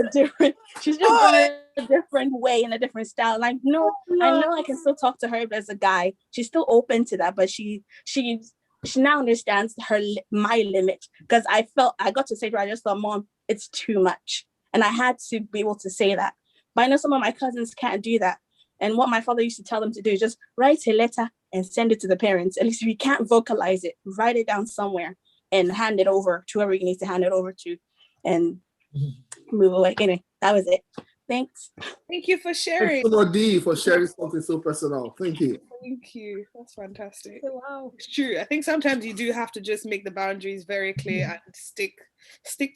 S6: she's just done it a different way, in a different style. And I know I can still talk to her if there's a guy. She's still open to that, but she now understands my limit, because I got to say to her, I just thought, Mom, it's too much. And I had to be able to say that. But I know some of my cousins can't do that. And what my father used to tell them to do is just write a letter and send it to the parents. At least if you can't vocalize it, write it down somewhere and hand it over to whoever you need to hand it over to, and move away. Anyway, that was it. Thanks.
S2: Thank you for sharing.
S3: Thanks so much, D, for sharing something so personal. Thank you.
S2: Thank you. That's fantastic.
S5: Wow.
S2: It's true. I think sometimes you do have to just make the boundaries very clear and stick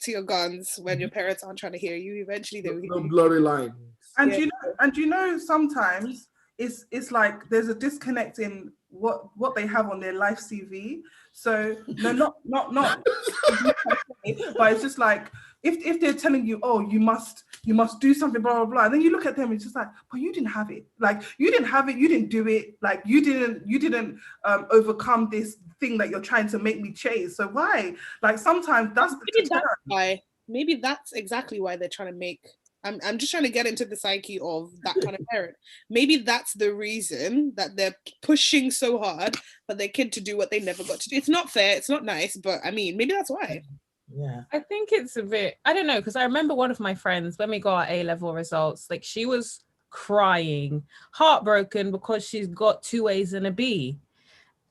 S2: to your guns when your parents aren't trying to hear you. Eventually they will hear
S3: No
S2: you.
S3: blurry line.
S4: And
S2: Yeah.
S4: you know, sometimes it's like there's a disconnect in what they have on their life CV. So no, not but it's just like, if they're telling you, oh, you must do something, blah blah blah, and then you look at them and it's just like, but you didn't have it, you didn't do it, you didn't overcome this thing that you're trying to make me chase. So why? Sometimes that's
S2: maybe that's exactly why they're trying to make. I'm just trying to get into the psyche of that kind of parent. Maybe that's the reason that they're pushing so hard for their kid to do what they never got to do. It's not fair, it's not nice, but I mean, maybe that's why.
S1: Yeah.
S5: I think it's a bit, I don't know, because I remember one of my friends, when we got our A-level results, she was crying, heartbroken, because she's got 2 A's and a B.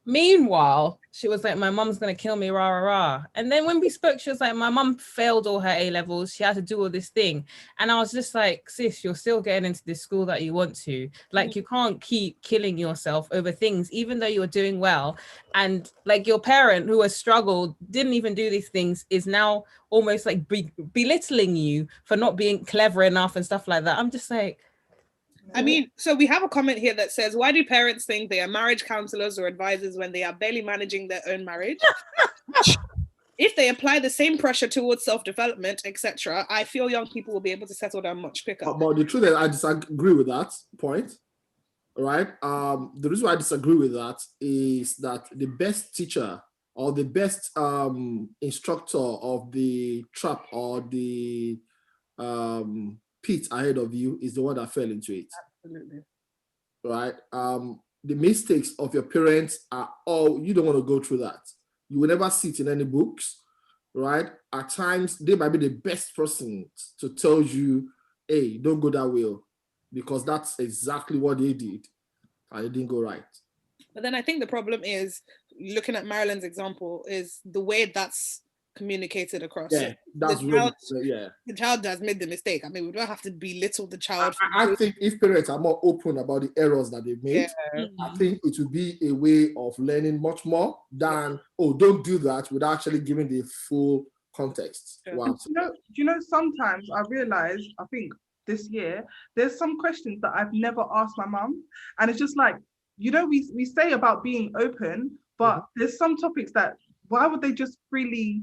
S5: Meanwhile, she was like, my mum's going to kill me, rah, rah, rah. And then when we spoke, she was like, my mum failed all her A-levels. She had to do all this thing. And I was just like, sis, you're still getting into this school that you want to. Like, you can't keep killing yourself over things, even though you're doing well. And like your parent who has struggled, didn't even do these things, is now almost like belittling you for not being clever enough and stuff like that. I'm just like,
S2: I mean, so we have a comment here that says, why do parents think they are marriage counselors or advisors when they are barely managing their own marriage? If they apply the same pressure towards self-development, etc., I feel young people will be able to settle down much quicker.
S3: But the truth is, I disagree with that point. All right. The reason why I disagree with that is that the best teacher or the best instructor of the trap or the pit ahead of you is the one that fell into it.
S2: Absolutely.
S3: Right. The mistakes of your parents are all, you don't want to go through that. You will never see it in any books, right? At times, they might be the best person to tell you, hey, don't go that way, because that's exactly what they did, and it didn't go right.
S2: But then I think the problem is, looking at Marilyn's example, is the way that's communicated across.
S3: Yeah, that's
S2: the child has made the mistake. I mean, we don't have to belittle the child.
S3: I think if parents are more open about the errors that they've made, I think it would be a way of learning much more than, oh, don't do that, without actually giving the full context.
S2: Yeah.
S3: Wow.
S4: You know, sometimes I realize, I think this year, there's some questions that I've never asked my mum. And it's just like, you know, we say about being open, but there's some topics that, why would they just freely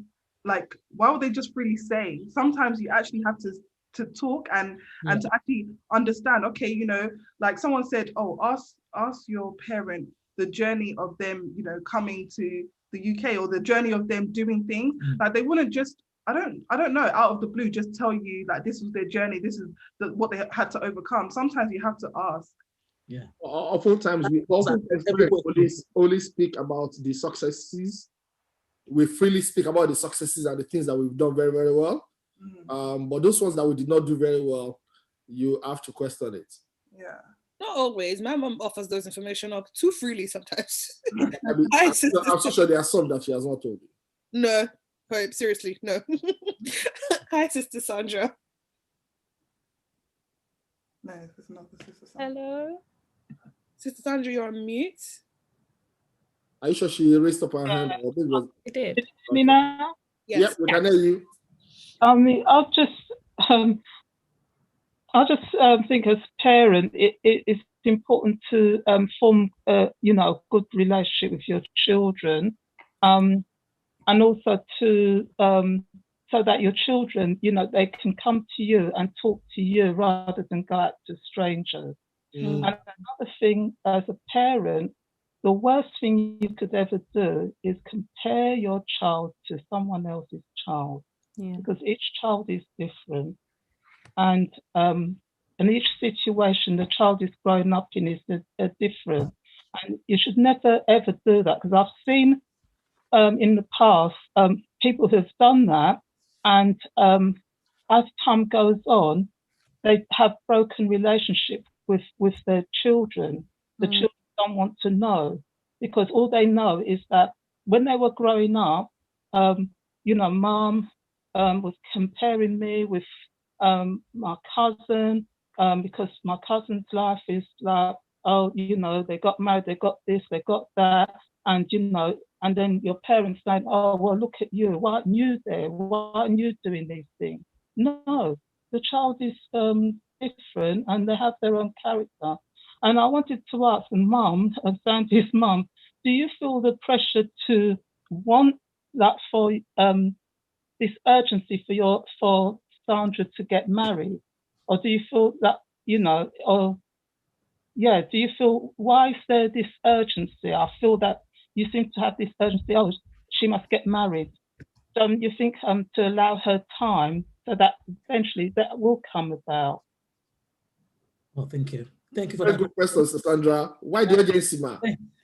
S4: say? Sometimes you actually have to talk and to actually understand, okay, you know, like someone said, oh, ask your parent the journey of them, you know, coming to the UK, or the journey of them doing things. Like, they wouldn't just, I don't know, out of the blue, just tell you like this was their journey, this is what they had to overcome. Sometimes you have to ask.
S1: Yeah.
S3: Oftentimes we only speak about the successes. We freely speak about the successes and the things that we've done very, very well. But those ones that we did not do very well, you have to question it.
S4: Yeah.
S2: Not always. My mom offers those information up too freely sometimes.
S3: I mean, I'm so sure there are some that she has not told you.
S2: No, Hope, seriously, no. Hi, Sister Sandra.
S4: No, it's not the Sister Sandra.
S5: hello.
S2: Sister Sandra, you're on mute.
S3: Are you sure she raised up her hand?
S5: I did.
S7: Me now?
S2: Yes.
S3: Yep, we can hear you.
S7: I mean, I just think as a parent, it's important to form, you know, a good relationship with your children, and also to so that your children, you know, they can come to you and talk to you rather than go out to strangers. And another thing, as a parent, the worst thing you could ever do is compare your child to someone else's child, because each child is different, and each situation the child is growing up in is different, and you should never ever do that, because I've seen in the past people who have done that, and as time goes on, they have broken relationships with their children. The children don't want to know, because all they know is that when they were growing up, you know, mom was comparing me with my cousin, because my cousin's life is like, oh, you know, they got married, they got this, they got that, and you know, and then your parents saying, oh, well, look at you, why aren't you there? Why aren't you doing these things? No, the child is different, and they have their own character. And I wanted to ask Mum, Sandy's mum, do you feel the pressure to want that, for this urgency for Sandra to get married? Or do you feel that, you know, or do you feel, why is there this urgency? I feel that you seem to have this urgency, oh, she must get married. So you think to allow her time so that eventually that will come about?
S1: Well, thank you. Thank you for
S3: Very
S1: that.
S3: good question, Sandra. Why the urgency, ma?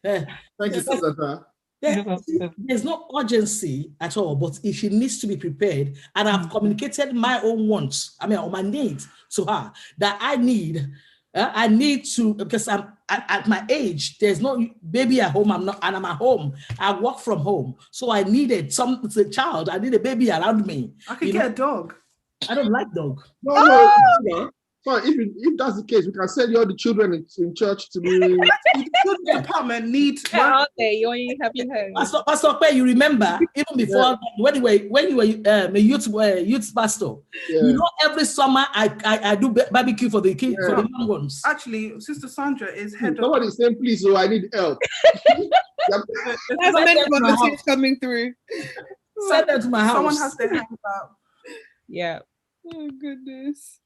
S3: Thank you, Sandra.
S1: There's no urgency at all, but if she needs to be prepared, and I've communicated my own wants, I mean, or my needs to her, that I need to, because at my age, there's no baby at home. I'm at home. I work from home. So I needed a child. I need a baby around me.
S4: I could get a dog.
S1: I don't like dog.
S3: No. So if that's the case, we can send you all the children in church to be.
S4: The department need.
S5: Are they? You only have your home.
S1: Pastor Pe, you remember even before when you were a youth pastor.
S3: Yeah.
S1: You know, every summer I do barbecue for the kids, for the young ones.
S4: Actually, Sister Sandra is head of.
S3: Somebody saying, please, so I need help.
S2: That's many volunteers coming through.
S1: Send them to my house.
S4: Someone has their hands up.
S5: Yeah.
S2: Oh goodness.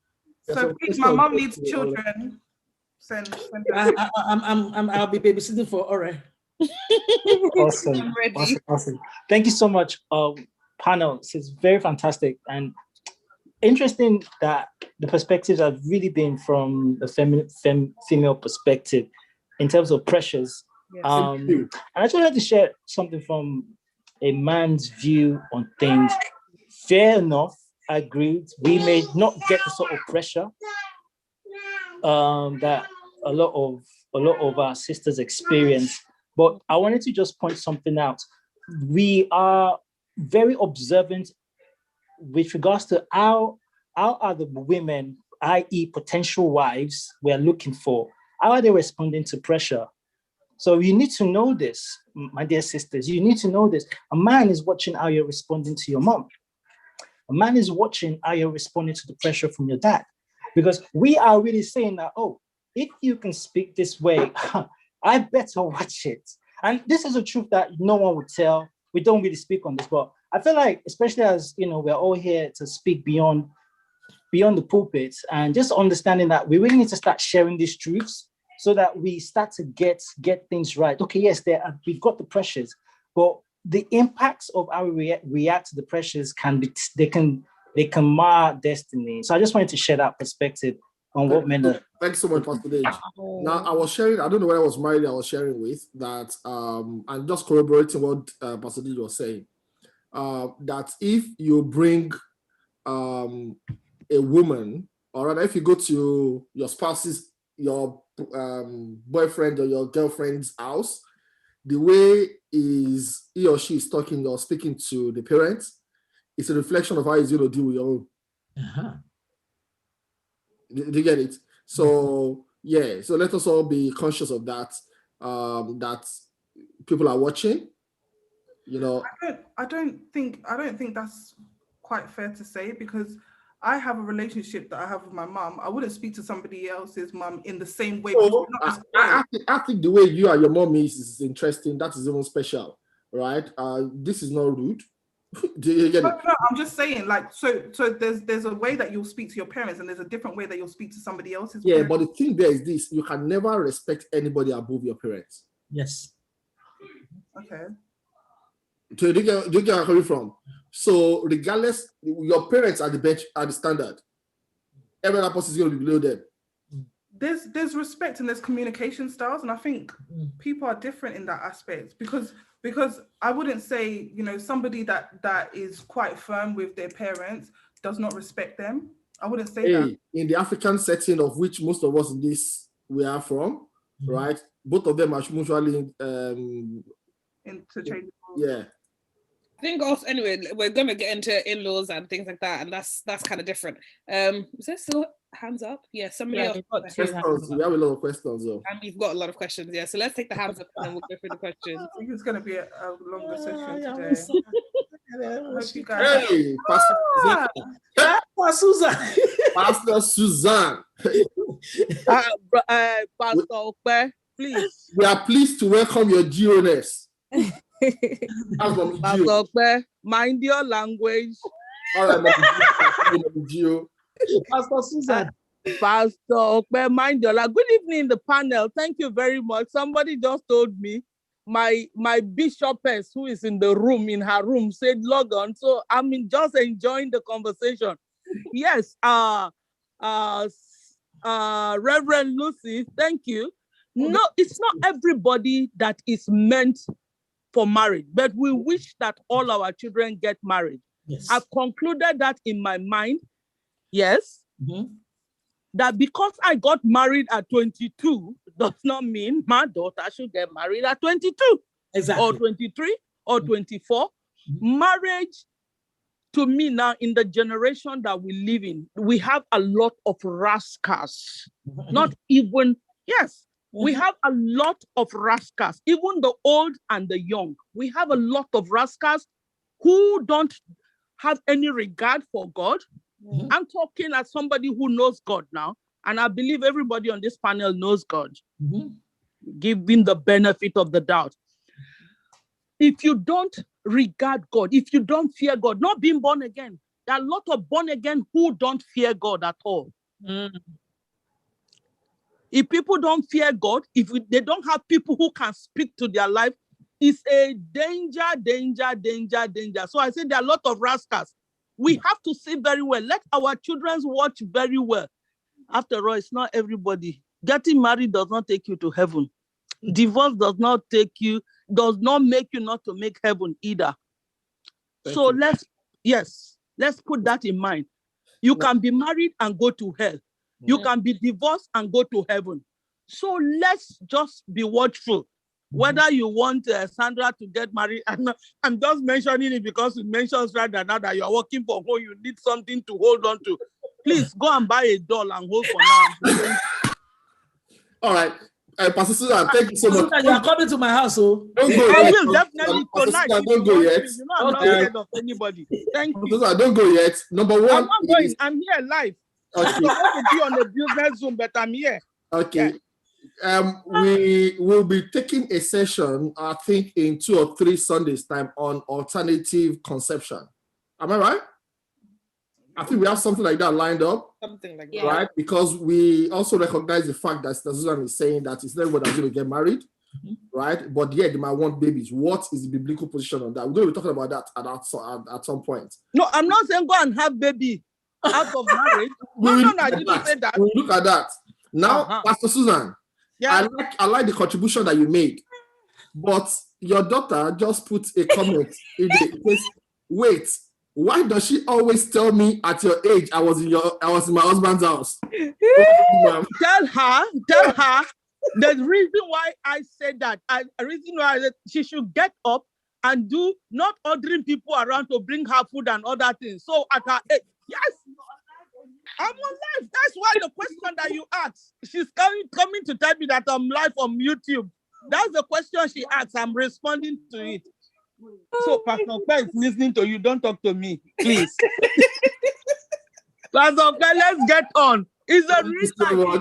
S4: So please, my mom needs children. Send
S1: I'll be babysitting for Ore.
S8: Awesome.
S2: I'm ready.
S8: Awesome. Thank you so much, panel. It's very fantastic and interesting that the perspectives have really been from the female perspective in terms of pressures.
S2: Yes.
S8: And I just wanted to share something from a man's view on things. Fair enough, agreed. We may not get the sort of pressure that a lot of our sisters experience, but I wanted to just point something out. We are very observant with regards to how are the women, i.e. potential wives we're looking for, how are they responding to pressure? So you need to know this, my dear sisters, you need to know this. A man is watching how you're responding to your mom. A man is watching how you're responding to the pressure from your dad. Because we are really saying that, oh, if you can speak this way, I better watch it. And this is a truth that no one would tell. We don't really speak on this, but I feel like, especially as, you know, we're all here to speak beyond the pulpit and just understanding that we really need to start sharing these truths so that we start to get things right. Okay, yes, we've got the pressures, but the impacts of how we react to the pressures can mar destiny. So I just wanted to share that perspective on what men are.
S3: Thanks so much, Pastor Dave. Now, I was sharing, I don't know where I was married, I was sharing with that, and just corroborating what Pastor Dave was saying, that if you bring a woman, or rather, if you go to your spouse's, your boyfriend or your girlfriend's house, the way he or she is talking or speaking to the parents, it's a reflection of how he's going to deal with your own.
S1: Uh-huh.
S3: Do you get it? So yeah, so let us all be conscious of that. That people are watching. You know,
S4: I don't think that's quite fair to say, because I have a relationship that I have with my mom. I wouldn't speak to somebody else's mom in the same way.
S3: So, I think the way you and your mom is interesting. That is even special, right? This is not rude. Do you get it?
S4: No, I'm just saying, like, so there's a way that you'll speak to your parents, and there's a different way that you'll speak to somebody else's.
S3: Yeah,
S4: parents.
S3: but the thing there is this: you can never respect anybody above your parents.
S1: Yes.
S4: Okay.
S3: So do you get where I'm coming from? So regardless, your parents are the bench, are the standard. Every other person is going to be below them.
S4: There's respect and there's communication styles, and I think people are different in that aspect, because I wouldn't say, you know, somebody that is quite firm with their parents does not respect them. I wouldn't say that.
S3: In the African setting of which most of us in this we are from, right? Both of them are mutually
S4: Interchangeable.
S3: yeah.
S2: I think also, anyway, we're gonna get into in-laws and things like that, and that's kind of different. Is there still hands up? Yeah, somebody else.
S3: Questions. We have a lot of questions though.
S2: And we've got a lot of questions, yeah. So let's take the hands up and then we'll go through the questions.
S4: I think it's going to be a longer session today. I hope you guys
S3: Hey, Pastor Susan. Pastor Suzanne.
S9: Pastor Okpe, please.
S3: We are pleased to welcome your GONS.
S9: Pastor Okpe, mind your language.
S3: All right, Gio.
S1: Pastor Susan.
S9: Pastor Okpe, mind your language. Good evening, the panel. Thank you very much. Somebody just told me my bishopess, who is in the room, in her room, said log on. So I'm just enjoying the conversation. Yes, Reverend Lucy, thank you. No, it's not everybody that is meant for marriage, but we wish that all our children get married.
S1: Yes.
S9: I've concluded that in my mind. Yes.
S1: Mm-hmm.
S9: that because I got married at 22 does not mean my daughter should get married at 22
S1: Exactly.
S9: or 23 or 24. Marriage, to me now, in the generation that we live in, we have a lot of rascals. Not even, yes, we have a lot of rascals, even the old and the young. We have a lot of rascals who don't have any regard for God. I'm talking as somebody who knows God now, and I believe everybody on this panel knows God. Give him the benefit of the doubt. If you don't regard God, if you don't fear God, not being born again, there are a lot of born again who don't fear God at all. If people don't fear God, if they don't have people who can speak to their life, it's a danger, danger, danger, danger. So I say there are a lot of rascals. We have to see very well. Let our children watch very well. After all, it's not everybody. Getting married does not take you to heaven. Divorce does not make you not to make heaven either. So let's put that in mind. You can be married and go to hell. You can be divorced and go to heaven. So let's just be watchful. Whether you want Sandra to get married, I'm just mentioning it because it mentions right now that you are working for home, you need something to hold on to. Please go and buy a doll and hold for now.
S3: All right. Pastor Susan, thank you so much.
S1: You are coming to my house, so
S3: don't go
S9: I
S3: yet.
S9: will definitely tonight.
S3: Susan, don't go yet.
S9: You know I'm not scared of anybody. Thank you.
S3: Susan, don't go yet. Number one,
S9: I'm not going. I'm here live.
S3: Okay.
S9: I'm supposed to be on the business Zoom, but I'm here.
S3: Okay. We will be taking a session, I think, in 2 or 3 Sundays' time on alternative conception. Am I right? I think we have something like that lined up.
S2: Something like that.
S3: Right? Because we also recognize the fact that Susan is saying that it's not everyone that's going to get married, right? But yeah, they might want babies. What is the biblical position on that? We're going to be talking about that at some point.
S9: No, I'm not saying go and have baby out of marriage. No, I didn't say that.
S3: We'll look at that. Now, Pastor Susan, I like the contribution that you made, but your daughter just put a comment in the wait. Why does she always tell me at your age I was in my husband's house?
S9: Tell her the reason why I said that. The reason why she should get up and do not ordering people around to bring her food and other things. So at her age, yes, I'm on live. That's why the question that you asked, she's coming to tell me that I'm live on YouTube. That's the question she asked. I'm responding to it. So Pastor Pei is listening to you. Don't talk to me, please. Pastor Pei, let's get on. It's a reason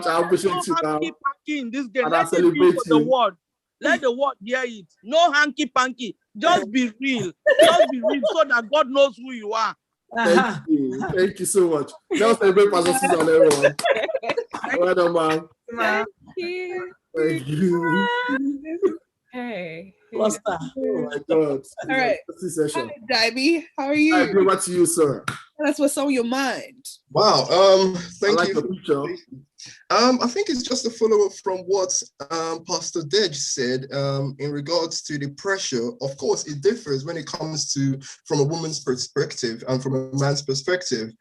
S3: I appreciate you now.
S9: Hanky-panky in this game.
S3: And
S9: Let it be for the world. Let the world hear it. No hanky-panky. Just be real. Just be real so that God knows who you are.
S3: Thank you. Thank you so much. Let's celebrate Pastor Susan, everyone. Well done, man.
S5: Thank you.
S3: Thank you.
S5: Hey.
S1: What's that?
S3: Oh my God.
S2: All right.
S3: Session.
S2: Hi, Dibby. How are you?
S3: Over to you, sir.
S2: Tell us what's on your mind.
S10: Wow. Thank you.
S3: The picture.
S10: I think it's just a follow-up from what Pastor Dej said in regards to the pressure. Of course, it differs when it comes to from a woman's perspective and from a man's perspective.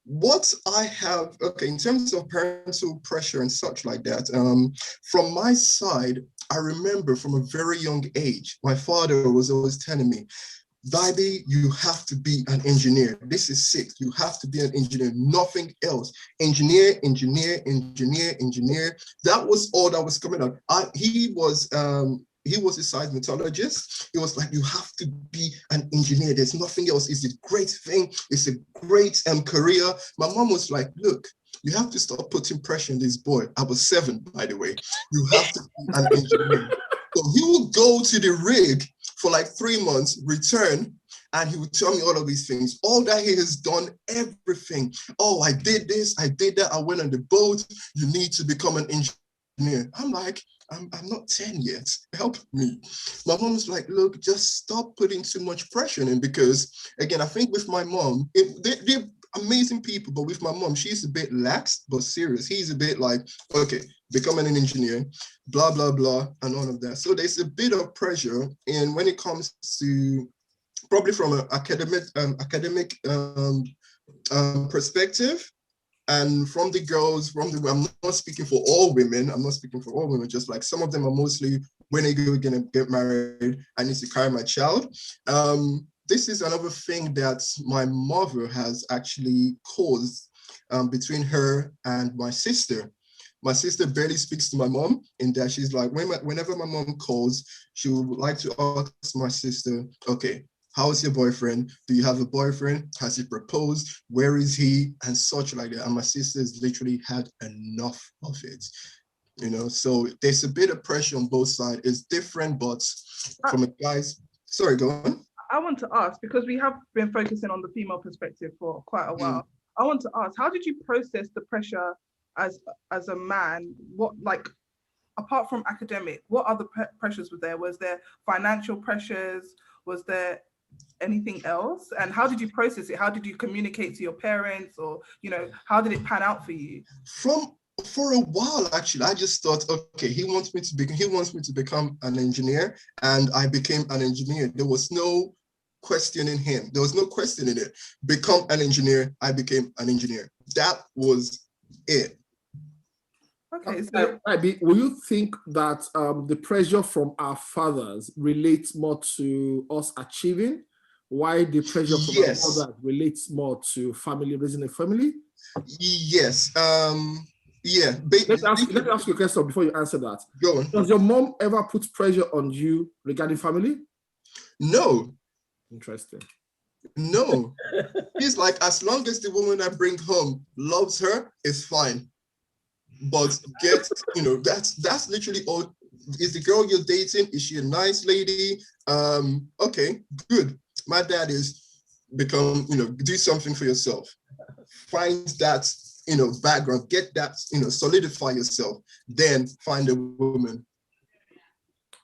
S10: What I have, in terms of parental pressure and such like that, from my side, I remember from a very young age, my father was always telling me, Dibby, you have to be an engineer. This is 6. You have to be an engineer, nothing else. Engineer, engineer, engineer, engineer. That was all that was coming out. He was a seismologist. It was like, you have to be an engineer. There's nothing else. It's a great thing. It's a great career. My mom was like, look, you have to stop putting pressure on this boy. I was 7, by the way. You have to be an engineer. So he would go to the rig for like 3 months, return, and he would tell me all of these things. All that he has done, everything. Oh, I did this, I did that, I went on the boat. You need to become an engineer. I'm like, I'm not 10 yet. Help me. My mom's like, look, just stop putting too much pressure on him, because, again, I think with my mom, they're amazing people, but with my mom, she's a bit lax, but serious. He's a bit like, okay, becoming an engineer, blah, blah, blah, and all of that. So there's a bit of pressure. And when it comes to, probably from an academic perspective, And from the girls, I'm not speaking for all women. I'm not speaking for all women. Just like some of them are mostly, when are you gonna get married? I need to carry my child. This is another thing that my mother has actually caused between her and my sister. My sister barely speaks to my mom, in that she's like, whenever my mom calls, she would like to ask my sister, okay, how's your boyfriend? Do you have a boyfriend? Has he proposed? Where is he? And such like that. And my sister's literally had enough of it. You know, so there's a bit of pressure on both sides. It's different, but from a guy's, sorry, go on.
S4: I want to ask, because we have been focusing on the female perspective for quite a while. I want to ask, how did you process the pressure as a man? What, like, apart from academic, what other pressures were there? Was there financial pressures? Was there anything else? And how did you process it? How did you communicate to your parents, or, you know, how did it pan out for you?
S10: For a while, actually, I just thought, okay, he wants me to become an engineer, and I became an engineer. There was no questioning him. There was no questioning it. Become an engineer, I became an engineer. That was it.
S4: Okay, so
S3: will you think that the pressure from our fathers relates more to us achieving, while the pressure from our mothers relates more to family, raising a family?
S10: Yes. Yeah.
S3: Let me ask you a question before you answer that.
S10: Go on.
S3: Does your mom ever put pressure on you regarding family?
S10: No.
S3: Interesting.
S10: No. He's like, as long as the woman I bring home loves her, it's fine. But that's literally all. Is the girl you're dating, is she a nice lady? Okay, good. My dad is become, do something for yourself. Find that, background, get that, solidify yourself, then find a woman.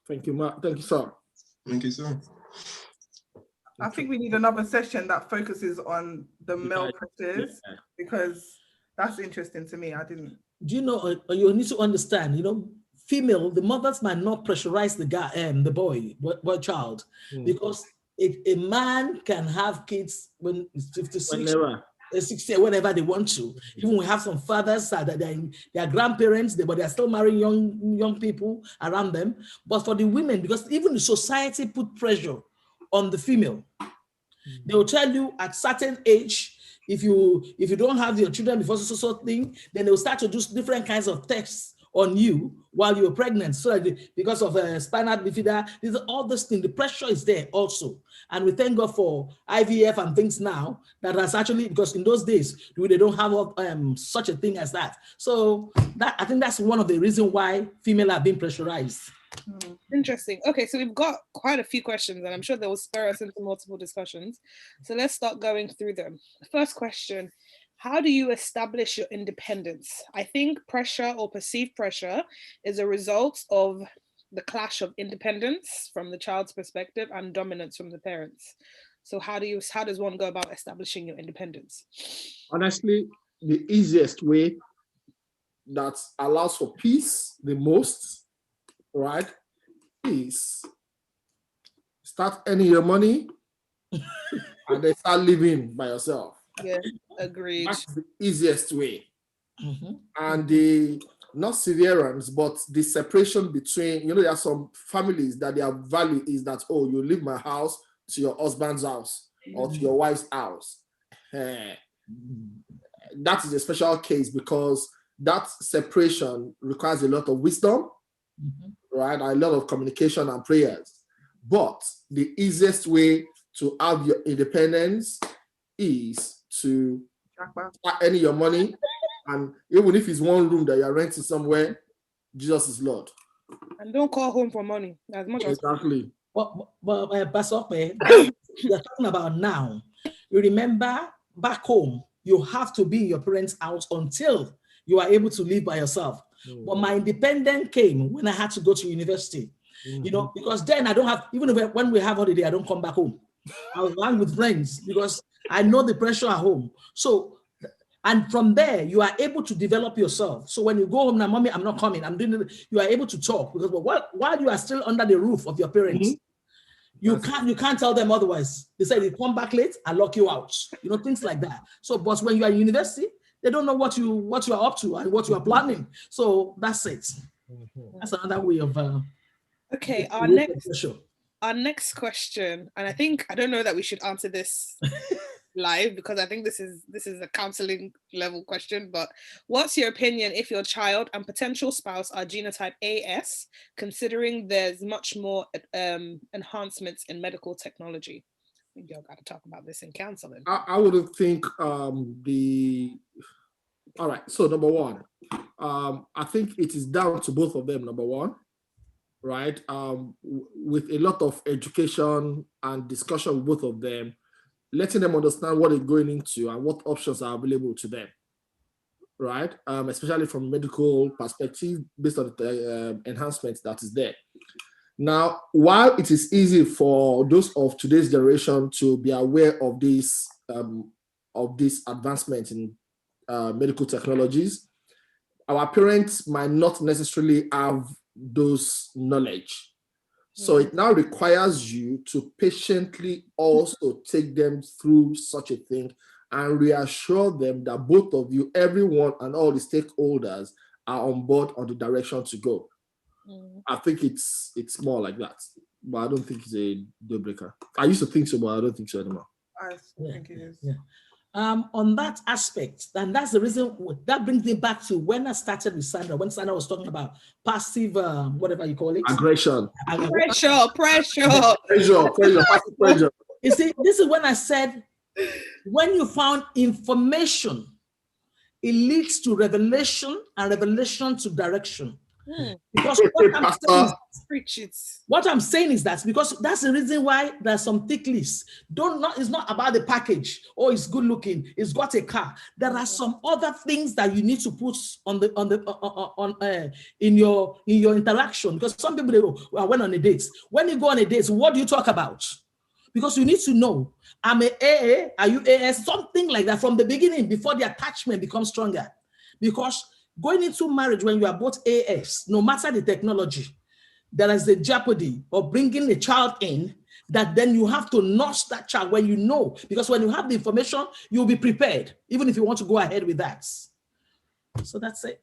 S3: Thank you, Mark. Thank you, sir.
S10: Thank you, sir.
S4: I think we need another session that focuses on the male pressures, because that's interesting to me. I didn't.
S1: Do you know, you need to understand, female, the mothers might not pressurize the guy, the boy child, because a man can have kids when it's 56, 60, whenever they want to. Even we have some fathers that they are grandparents, but they are still marrying young people around them. But for the women, because even the society put pressure on the female, they will tell you at certain age, if you don't have your children before so thing, then they will start to do different kinds of tests on you while you're pregnant. So because of spinal bifida, all this thing, the pressure is there also. And we thank God for IVF and things now that has actually, because in those days, they don't have such a thing as that. So I think that's one of the reasons why female are being pressurized.
S2: Interesting. Okay, so we've got quite a few questions, and I'm sure they will spur us into multiple discussions. So let's start going through them. First question: how do you establish your independence? I think pressure or perceived pressure is a result of the clash of independence from the child's perspective and dominance from the parents. So how does one go about establishing your independence?
S3: Honestly, the easiest way that allows for peace the most, right, is start earning your money and then start living by yourself.
S2: Yeah, agreed.
S3: That's the easiest way. And the not severance, but the separation between, there are some families that their value is that, you leave my house to your husband's house or to your wife's house. That is a special case, because that separation requires a lot of wisdom, right? A lot of communication and prayers. But the easiest way to have your independence is to start earning your money. And even if it's one room that you're renting somewhere, Jesus is Lord.
S2: And don't call home for money as much as
S3: exactly.
S1: But Pastor, you're talking about now. You remember back home, you have to be in your parents' house until you are able to live by yourself. But my independence came when I had to go to university. Because then I don't have, even when we have holiday, I don't come back home. I was around with friends because I know the pressure at home. So, and from there, you are able to develop yourself. So when you go home now, mommy, I'm not coming, I'm doing it, you are able to talk, because while you are still under the roof of your parents, you can't tell them otherwise. They say, you come back late, I lock you out. Things like that. So, but when you are in university, They don't know what you are up to and what you are planning. So that's it. That's another way of
S2: okay. Our next question, and I don't know that we should answer this live because I think this is a counseling level question, but what's your opinion if your child and potential spouse are genotype AS, considering there's much more enhancements in medical technology? I think y'all got to talk about this in counseling.
S3: I wouldn't think all right, so number one, I think it is down to both of them, number one, right? With a lot of education and discussion with both of them, letting them understand what they're going into and what options are available to them, right? Especially from a medical perspective, based on the enhancements that is there. Now, while it is easy for those of today's generation to be aware of this advancement in medical technologies, our parents might not necessarily have those knowledge. So it now requires you to patiently also take them through such a thing and reassure them that both of you, everyone and all the stakeholders are on board on the direction to go. I think it's more like that, but I don't think it's a deal breaker. I used to think so, but I don't think so anymore.
S4: I think it is.
S1: Yeah. On that aspect, and that's the reason that brings me back to when I started with Sandra, when Sandra was talking about passive, whatever you call it,
S3: aggression,
S1: pressure. You see, this is when I said, when you found information, it leads to revelation and revelation to direction. Because what I'm saying is that because that's the reason why there's some thick lists. It's not about the package. Oh, it's good looking. It's got a car. There are some other things that you need to put in your interaction. Because some people they go, well, I went on a date. When you go on a date, what do you talk about? Because you need to know, I'm a AA, are you AS? Something like that from the beginning before the attachment becomes stronger. Because going into marriage when you are both AS, no matter the technology, there is a jeopardy of bringing a child in that then you have to nurse that child when you know, because when you have the information, you'll be prepared, even if you want to go ahead with that. So that's it.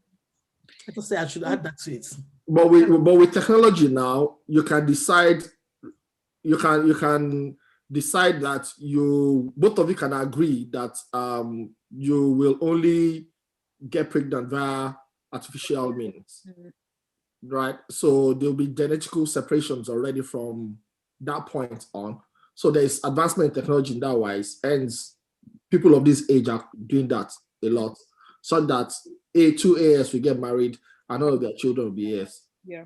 S1: I just say I should add that to it.
S3: But with technology now, you can decide, you can decide that both of you can agree that you will only get pregnant via artificial means, right? So there'll be genetical separations already from that point on. So there's advancement in technology in that wise, and people of this age are doing that a lot, so that two AS will get married and all of their children will be AS.
S2: Yeah,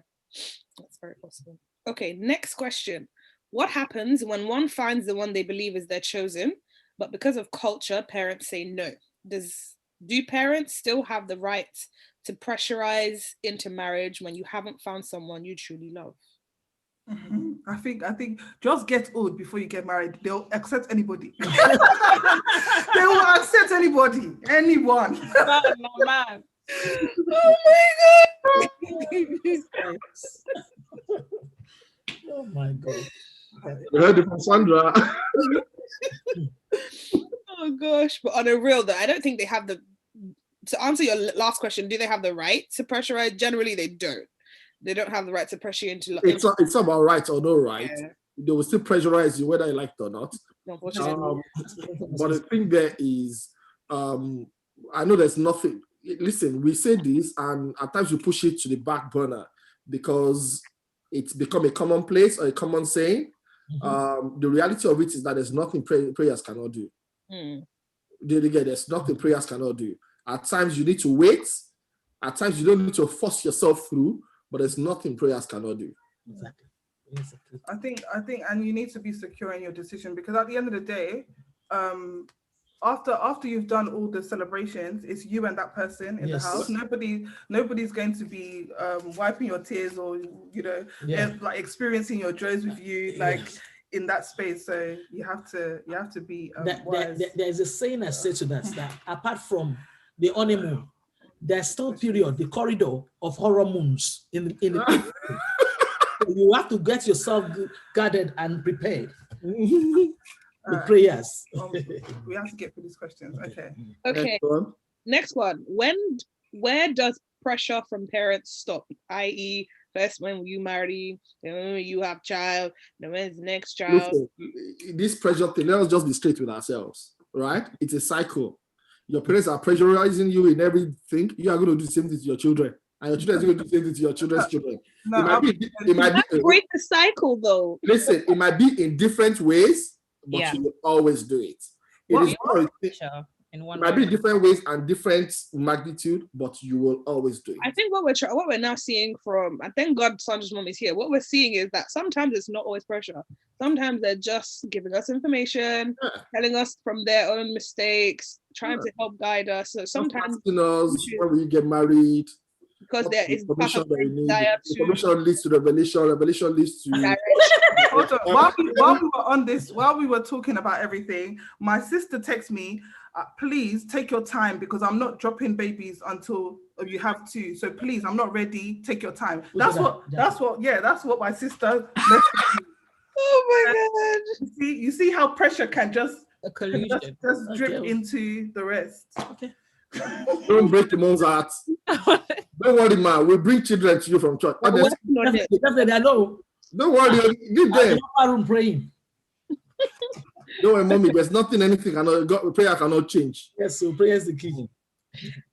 S2: that's very possible. Okay, next question. What happens when one finds the one they believe is their chosen, but because of culture, parents say no? Do parents still have the right to pressurize into marriage when you haven't found someone you truly love?
S4: I think just get old before you get married. They'll accept anybody. They will accept anybody, anyone.
S2: Man. Oh my God.
S1: Oh my God.
S3: You heard it from Sandra.
S2: Oh gosh, but on a real though, I don't think they have to answer your last question, do they have the right to pressurize? Generally, they don't. They don't have the right to pressure you into.
S3: It's not about right or no right. Yeah. They will still pressurize you whether you like it or not. But the thing there is, I know there's nothing. Listen, we say this, and at times we push it to the back burner because it's become a commonplace or a common saying. The reality of it is that there's nothing prayers cannot do. There's nothing prayers cannot do. At times you need to wait. At times you don't need to force yourself through, but there's nothing prayers cannot do.
S1: Exactly.
S4: I think, and you need to be secure in your decision, because at the end of the day, after you've done all the celebrations, it's you and that person in the house. Nobody's going to be wiping your tears or like experiencing your joys with you, like in that space. So you have to be wise.
S1: There's a saying I say to that apart from the honeymoon, there's still period, the corridor of hormones in the you have to get yourself guarded and prepared. With prayers.
S4: We have to get through these questions. Okay.
S2: Okay. Next one. Where does pressure from parents stop? I.e., first when you marry, then when you have child, then when's the next child?
S3: Listen, this pressure thing, let us just be straight with ourselves, right? It's a cycle. Your parents are pressurizing you in everything. You are going to do the same thing to your children, and your children are going to do the same thing to your children's children.
S4: No,
S3: it might be
S2: break the cycle, though.
S3: Listen, it might be in different ways, but
S5: Yeah.
S3: you will always do it. It might be different ways and different magnitude, but you will always do it.
S2: I think what we're now seeing from, and thank God Sandra's mom is here, what we're seeing is that sometimes it's not always pressure. Sometimes they're just giving us information, telling us from their own mistakes, trying to help guide us. So sometimes
S3: when we get married,
S2: because there is
S3: information leads to revelation leads to
S4: Hold on. While we were talking about everything, my sister texted me, please take your time because I'm not dropping babies until you have two. So please, I'm not ready. Take your time. That's what my sister messaged me.
S2: Oh my God.
S4: You see how pressure can just drip
S1: Okay.
S4: into the rest.
S1: Okay.
S3: Don't break the mom's heart. Don't worry, man. We'll bring children to you from church.
S1: Definitely, I know.
S3: Don't worry, give them.
S1: I'm praying.
S3: Don't worry, mommy. There's anything prayer cannot change.
S1: Yes, so prayer is the key.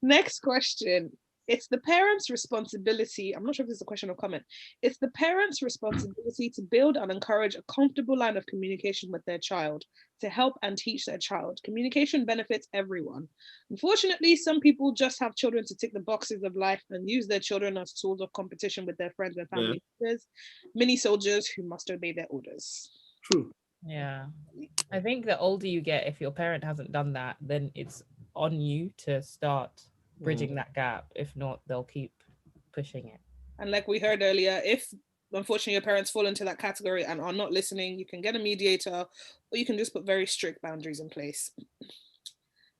S2: Next question. It's the parents' responsibility. I'm not sure if this is a question or comment. It's the parents' responsibility to build and encourage a comfortable line of communication with their child, to help and teach their child. Communication benefits everyone. Unfortunately, some people just have children to tick the boxes of life and use their children as tools of competition with their friends and family members, mini soldiers who must obey their orders.
S3: True.
S5: Yeah. I think the older you get, if your parent hasn't done that, then it's on you to start bridging that gap. If not, they'll keep pushing it.
S2: And like we heard earlier, if unfortunately your parents fall into that category and are not listening, you can get a mediator, or you can just put very strict boundaries in place.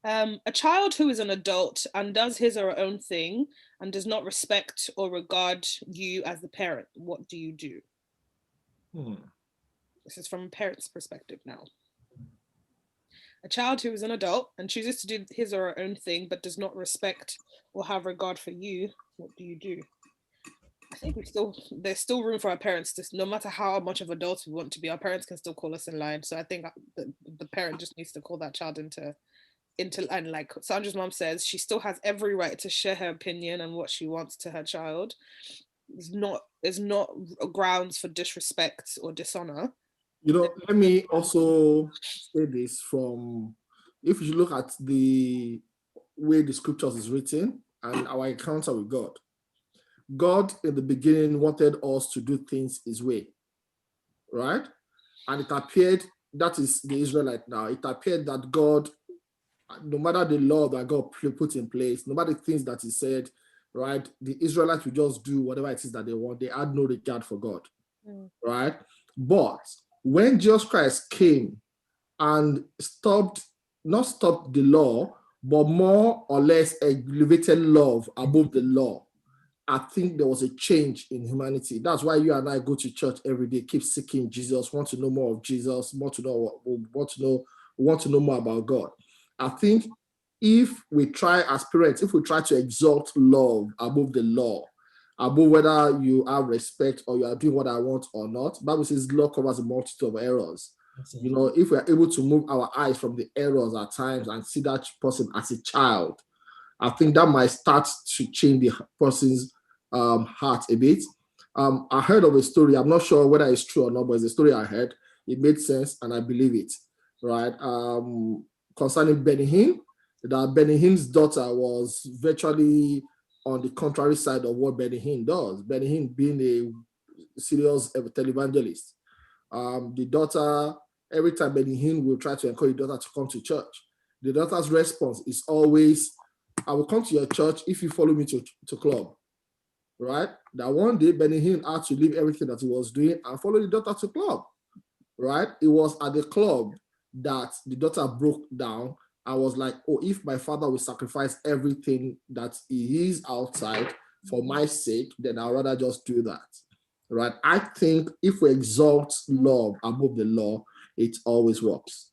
S2: A child who is an adult and does his or her own thing and does not respect or regard you as the parent, what do you do? This is from a parent's perspective now. A child who is an adult and chooses to do his or her own thing but does not respect or have regard for you, what do you do? I think there's still room for our parents to, no matter how much of adults we want to be, our parents can still call us in line. So I think the parent just needs to call that child into, and like Sandra's mom says, she still has every right to share her opinion and what she wants to her child. It's not grounds for disrespect or dishonor.
S3: Let me also say this from, if you look at the way the scriptures is written and our encounter with God, God in the beginning wanted us to do things his way, right? And it appeared, that is the Israelite now, it appeared that God, no matter the law that God put in place, no matter the things that he said, right, the Israelites would just do whatever it is that they want. They had no regard for God, right? But when Jesus Christ came and not stopped the law, but more or less elevated love above the law, I think there was a change in humanity. That's why you and I go to church every day, keep seeking Jesus, want to know more of Jesus, want to know more about God. I think if we try as parents, if we try to exalt love above the law, above whether you have respect or you are doing what I want or not, the Bible says law covers a multitude of errors. If we are able to move our eyes from the errors at times and see that person as a child, I think that might start to change the person's heart a bit. I heard of a story. I'm not sure whether it's true or not, but it's a story I heard. It made sense and I believe it, right? Concerning Benny Hinn, that Benny Hinn's daughter was virtually on the contrary side of what Benny Hinn does. Benny Hinn being a serious televangelist. The daughter, every time Benny Hinn will try to encourage the daughter to come to church, the daughter's response is always, I will come to your church if you follow me to club, right? That one day Benny Hinn had to leave everything that he was doing and follow the daughter to club, right? It was at the club that the daughter broke down. I was like, oh, if my father will sacrifice everything that he is outside for my sake, then I'd rather just do that, right? I think if we exalt love above the law, it always works.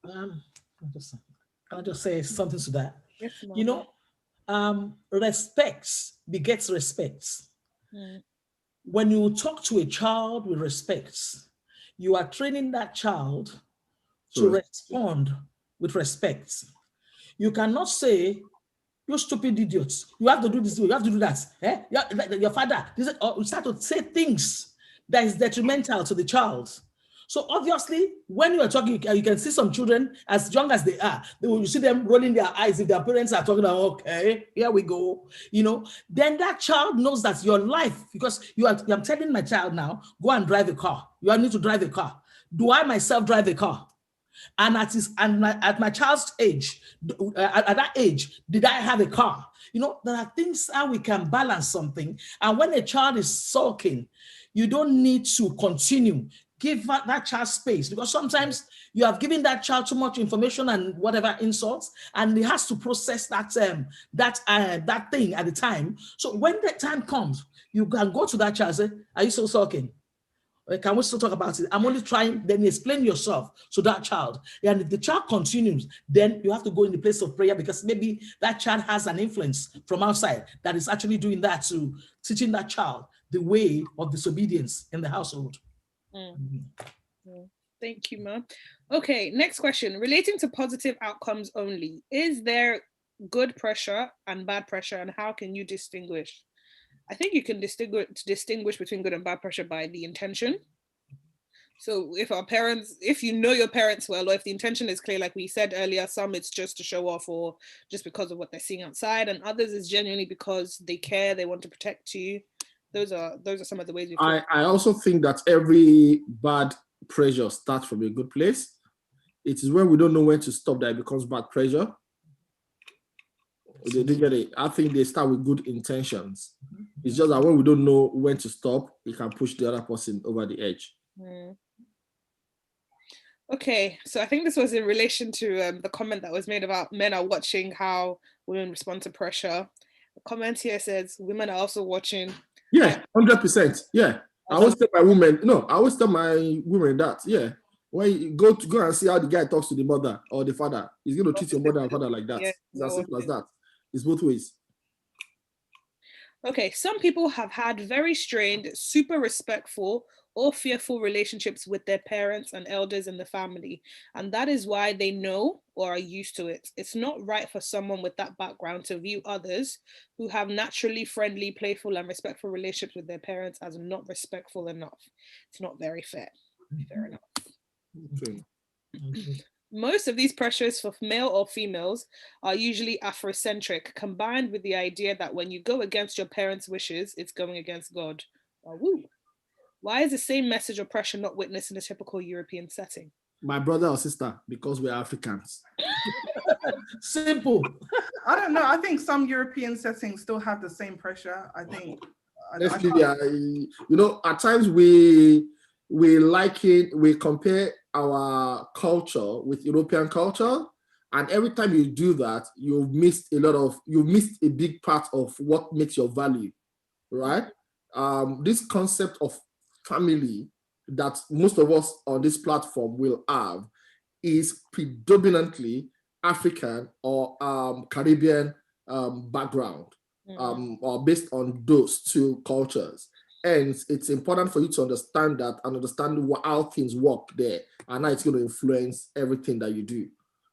S1: I'll just say something to that.
S2: Yes,
S1: You know, respect begets respect. When you talk to a child with respect, you are training that child to respond with respect. You cannot say, "You stupid idiots, you have to do this, you have to do that. Your father," or you start to say things that is detrimental to the child. So obviously, when you are talking, you can see some children, as young as they are, you see them rolling their eyes if their parents are talking about, "Okay, here we go," then that child knows that your life, because I'm telling my child now, go and drive a car. You need to drive a car. Do I myself drive a car? And at my child's age, at that age, did I have a car? There are things how we can balance something. And when a child is sulking, you don't need to continue. Give that child space, because sometimes you have given that child too much information and whatever insults, and he has to process that thing at the time. So when that time comes, you can go to that child and say, "Are you still sulking? Can we still talk about it? I'm only trying." Then explain yourself to that child. And if the child continues, then you have to go in the place of prayer, because maybe that child has an influence from outside that is actually doing that, to teaching that child the way of disobedience in the household.
S2: Thank you, Ma. Okay, next question. Relating to positive outcomes only, is there good pressure and bad pressure, and how can you distinguish? I think you can distinguish between good and bad pressure by the intention. So if you know your parents well, or if the intention is clear, like we said earlier, some it's just to show off or just because of what they're seeing outside, and others is genuinely because they care, they want to protect you. Those are some of the ways
S3: I also think that every bad pressure starts from a good place. It is when we don't know when to stop that it becomes bad pressure. They get it. I think they start with good intentions. It's just that when we don't know when to stop, it can push the other person over the edge.
S2: Okay, so I think this was in relation to the comment that was made about men are watching how women respond to pressure. The comment here says women are also watching.
S3: Yeah, 100%. Yeah, I always tell my women that. Yeah, when you go and see how the guy talks to the mother or the father, he's going to treat your mother and father like that. Yeah, it's as simple as that. It's both ways.
S2: Okay, some people have had very strained, super respectful or fearful relationships with their parents and elders in the family, and that is why they know or are used to it. It's not right for someone with that background to view others who have naturally friendly, playful, and respectful relationships with their parents as not respectful enough. It's not very fair. Fair enough. Okay. Most of these pressures for male or females are usually Afrocentric, combined with the idea that when you go against your parents' wishes, it's going against God. Oh, woo. Why is the same message or pressure not witnessed in a typical European setting?
S3: My brother or sister, because we're Africans.
S1: Simple.
S4: I don't know. I think some European settings still have the same pressure. I think.
S3: At times we compare our culture with European culture, and every time you do that, you've missed a big part of what makes your value, right? This concept of family that most of us on this platform will have is predominantly African or Caribbean background, or based on those two cultures. And it's important for you to understand that and understand how things work there, and how it's going to influence everything that you do.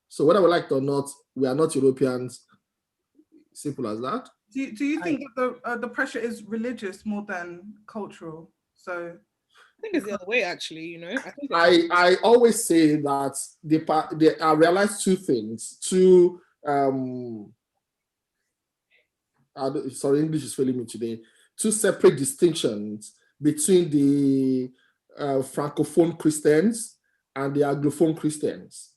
S3: So whether we like it or not, we are not Europeans. Simple as that.
S4: Do you think that the pressure is religious more than cultural? So
S2: I think it's the other way, actually.
S3: I always say that I realized two things. Sorry, English is failing me today. Two separate distinctions between the Francophone Christians and the Anglophone Christians.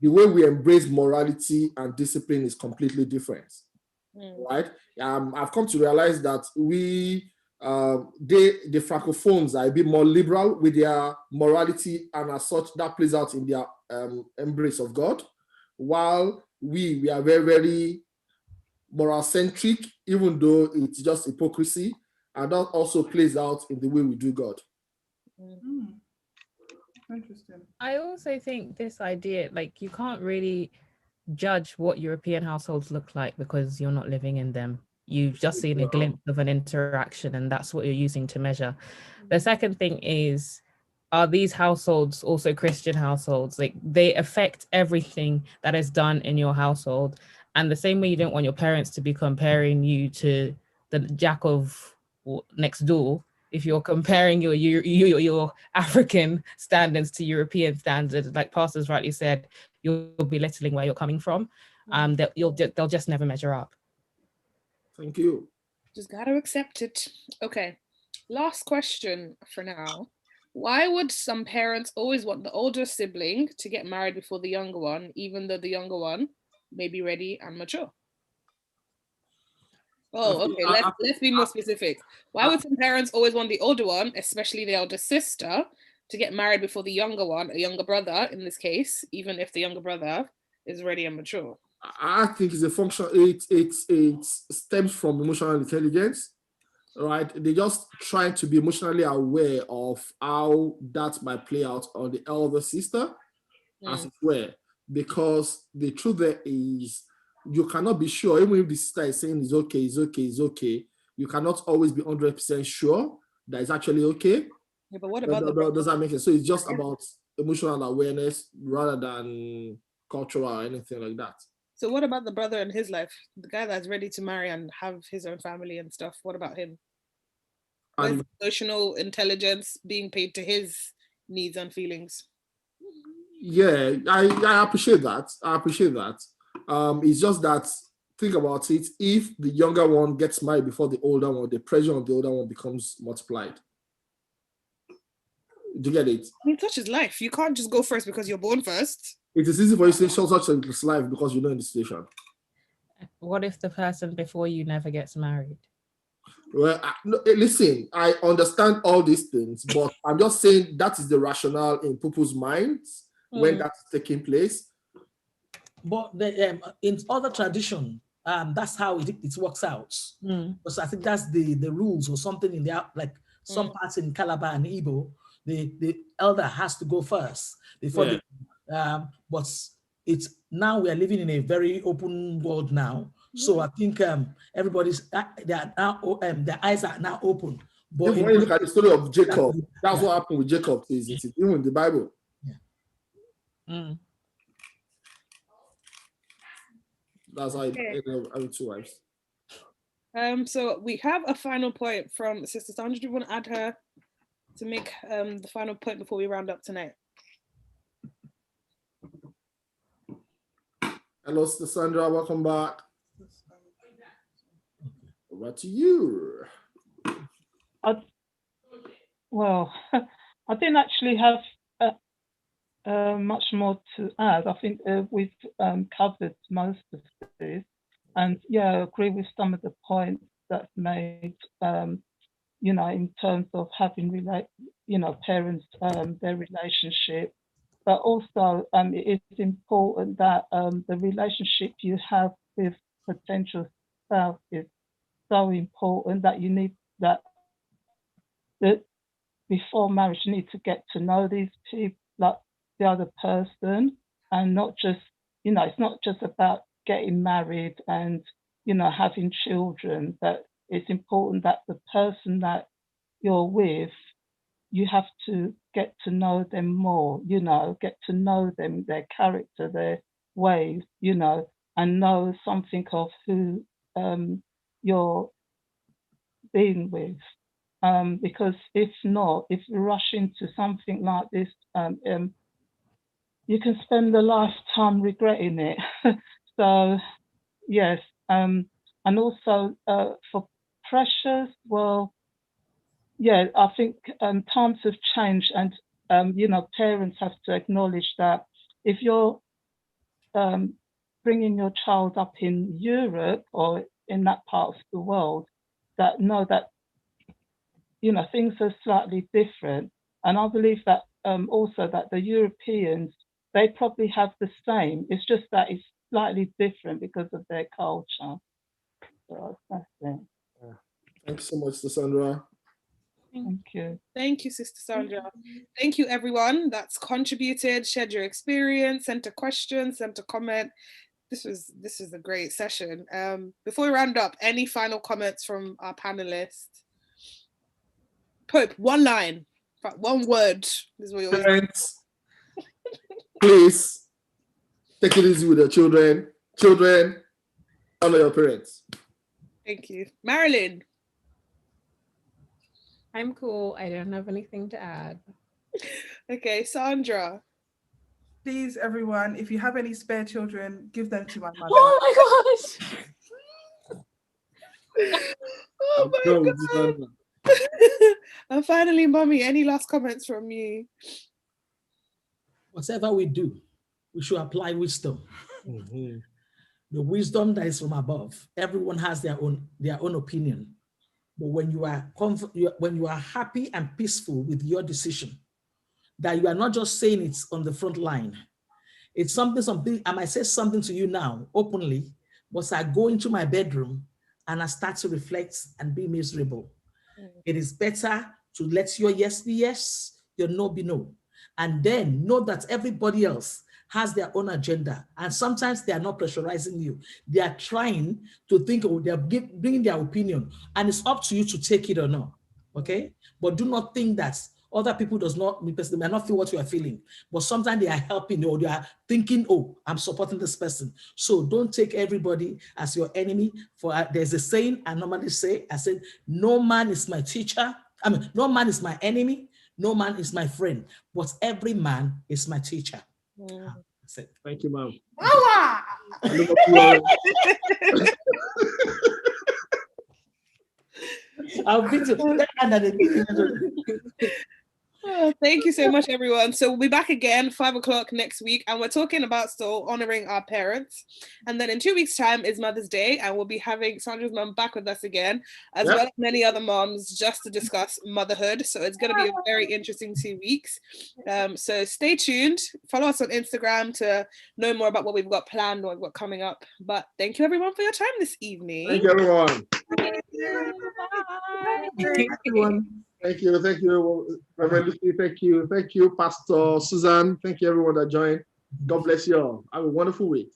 S3: The way we embrace morality and discipline is completely different, right? I've come to realize that the Francophones are a bit more liberal with their morality, and as such, that plays out in their embrace of God, while we are very, very moral-centric, even though it's just hypocrisy, and that also plays out in the way we do God.
S4: Interesting.
S5: I also think this idea, like, you can't really judge what European households look like because you're not living in them. You've just seen a glimpse of an interaction, and that's what you're using to measure. The second thing is, are these households also Christian households? Like, they affect everything that is done in your household. And the same way you don't want your parents to be comparing you to the jack of next door, if you're comparing your African standards to European standards, like pastors rightly said, you'll be belittling where you're coming from. They'll just never measure up.
S3: Thank you.
S2: Just gotta accept it. Okay, last question for now. Why would some parents always want the older sibling to get married before the younger one, even though the younger one may be ready and mature? Oh, okay. Let's be more specific. Why would some parents always want the older one, especially the elder sister, to get married before the younger one, a younger brother in this case, even if the younger brother is ready and mature?
S3: I think it's a function. It stems from emotional intelligence, right? They're just trying to be emotionally aware of how that might play out on the elder sister, as it were. Because the truth there is, you cannot be sure, even if the sister is saying it's okay, it's okay, it's okay, you cannot always be 100% sure that it's actually okay.
S2: Yeah, but what about the brother?
S3: Does that make sense? So it's just about emotional awareness rather than cultural or anything like that.
S2: So what about the brother in his life? The guy that's ready to marry and have his own family and stuff, what about him? Where's emotional intelligence being paid to his needs and feelings?
S3: Yeah, I appreciate that. It's just that, think about it, if the younger one gets married before the older one, the pressure on the older one becomes multiplied. Do you get it?
S2: I mean, such is life. You can't just go first because you're born first.
S3: It is easy for you to say such is life because you know in the situation.
S5: What if the person before you never gets married?
S3: Well, listen, I understand all these things, but I'm just saying that is the rationale in people's minds when that's taking place.
S1: But in other tradition, that's how it works out. Because I think that's the rules or something in the, like some parts in Calabar and Igbo, the elder has to go first before but it's now we are living in a very open world now. So I think everybody's their eyes are now open. But
S3: when you look at the story of Jacob, that's what happened with Jacob. It's even in the Bible. That's how it ended up having 2 wives.
S2: So we have a final point from Sister Sandra. Do you want to add her to make the final point before we round up tonight?
S3: Hello, Sister Sandra. Welcome back. Over to you.
S7: Well, I didn't actually have much more to add. I think we've covered most of this, and I agree with some of the points that's made. In terms of having parents, their relationship, but also it is important that the relationship you have with potential spouse is so important that you need that before marriage you need to get to know these people, like the other person, and not just it's not just about getting married and having children, but it's important that the person that you're with, you have to get to know them more, get to know them, their character, their ways, and know something of who you're being with. Because if not, if you rush into something like this, you can spend a lifetime regretting it. So, yes. And also for pressures, well, I think times have changed, and parents have to acknowledge that if you're bringing your child up in Europe or in that part of the world, that things are slightly different. And I believe that also that the Europeans, they probably have the same. It's just that it's slightly different because of their culture. So that's it.
S3: Thanks so much, Sandra.
S7: Thank you.
S2: Thank you, Sister Sandra. Thank you, everyone that's contributed, shared your experience, sent a question, sent a comment. this is a great session. Before we round up, any final comments from our panelists? Pope, one line, one word. This is what you always
S3: Parents, please take it easy with your children. Children, honor your parents.
S2: Thank you. Marilyn.
S5: I'm cool. I don't have anything to add.
S2: Okay, Sandra.
S4: Please, everyone, if you have any spare children, give them to my mother.
S6: Oh my gosh.
S2: Oh my God. And finally, Mummy, any last comments from you?
S1: Whatever we do, we should apply wisdom. The wisdom that is from above. Everyone has their own opinion. But when you are happy and peaceful with your decision, that you are not just saying it on the front line. It's something, I might say something to you now openly, but I go into my bedroom and I start to reflect and be miserable. It is better to let your yes be yes, your no be no. And then know that everybody else has their own agenda. And sometimes they are not pressurizing you. They are trying to think, they're bringing their opinion. And it's up to you to take it or not, okay? But do not think that other people they may not feel what you are feeling. But sometimes they are helping you, or they are thinking, oh, I'm supporting this person. So don't take everybody as your enemy. There's a saying I normally say, I said, no man is my teacher. No man is my enemy. No man is my friend, but every man is my teacher. That's it.
S3: Thank you, ma'am.
S1: I'll be
S2: Oh, thank you so much, everyone. So we'll be back again 5 o'clock next week, and we're talking about still honoring our parents. And then in 2 weeks' time is Mother's Day, and we'll be having Sandra's mum back with us again, as well as many other moms, just to discuss motherhood. So it's going to be a very interesting 2 weeks. So stay tuned. Follow us on Instagram to know more about what we've got planned or what we've got coming up. But thank you, everyone, for your time this evening.
S3: Thank you, everyone.
S4: Thank you.
S3: Thank you, Reverend Lucy. Thank you, Pastor Susan. Thank you, everyone that joined. God bless you all. Have a wonderful week.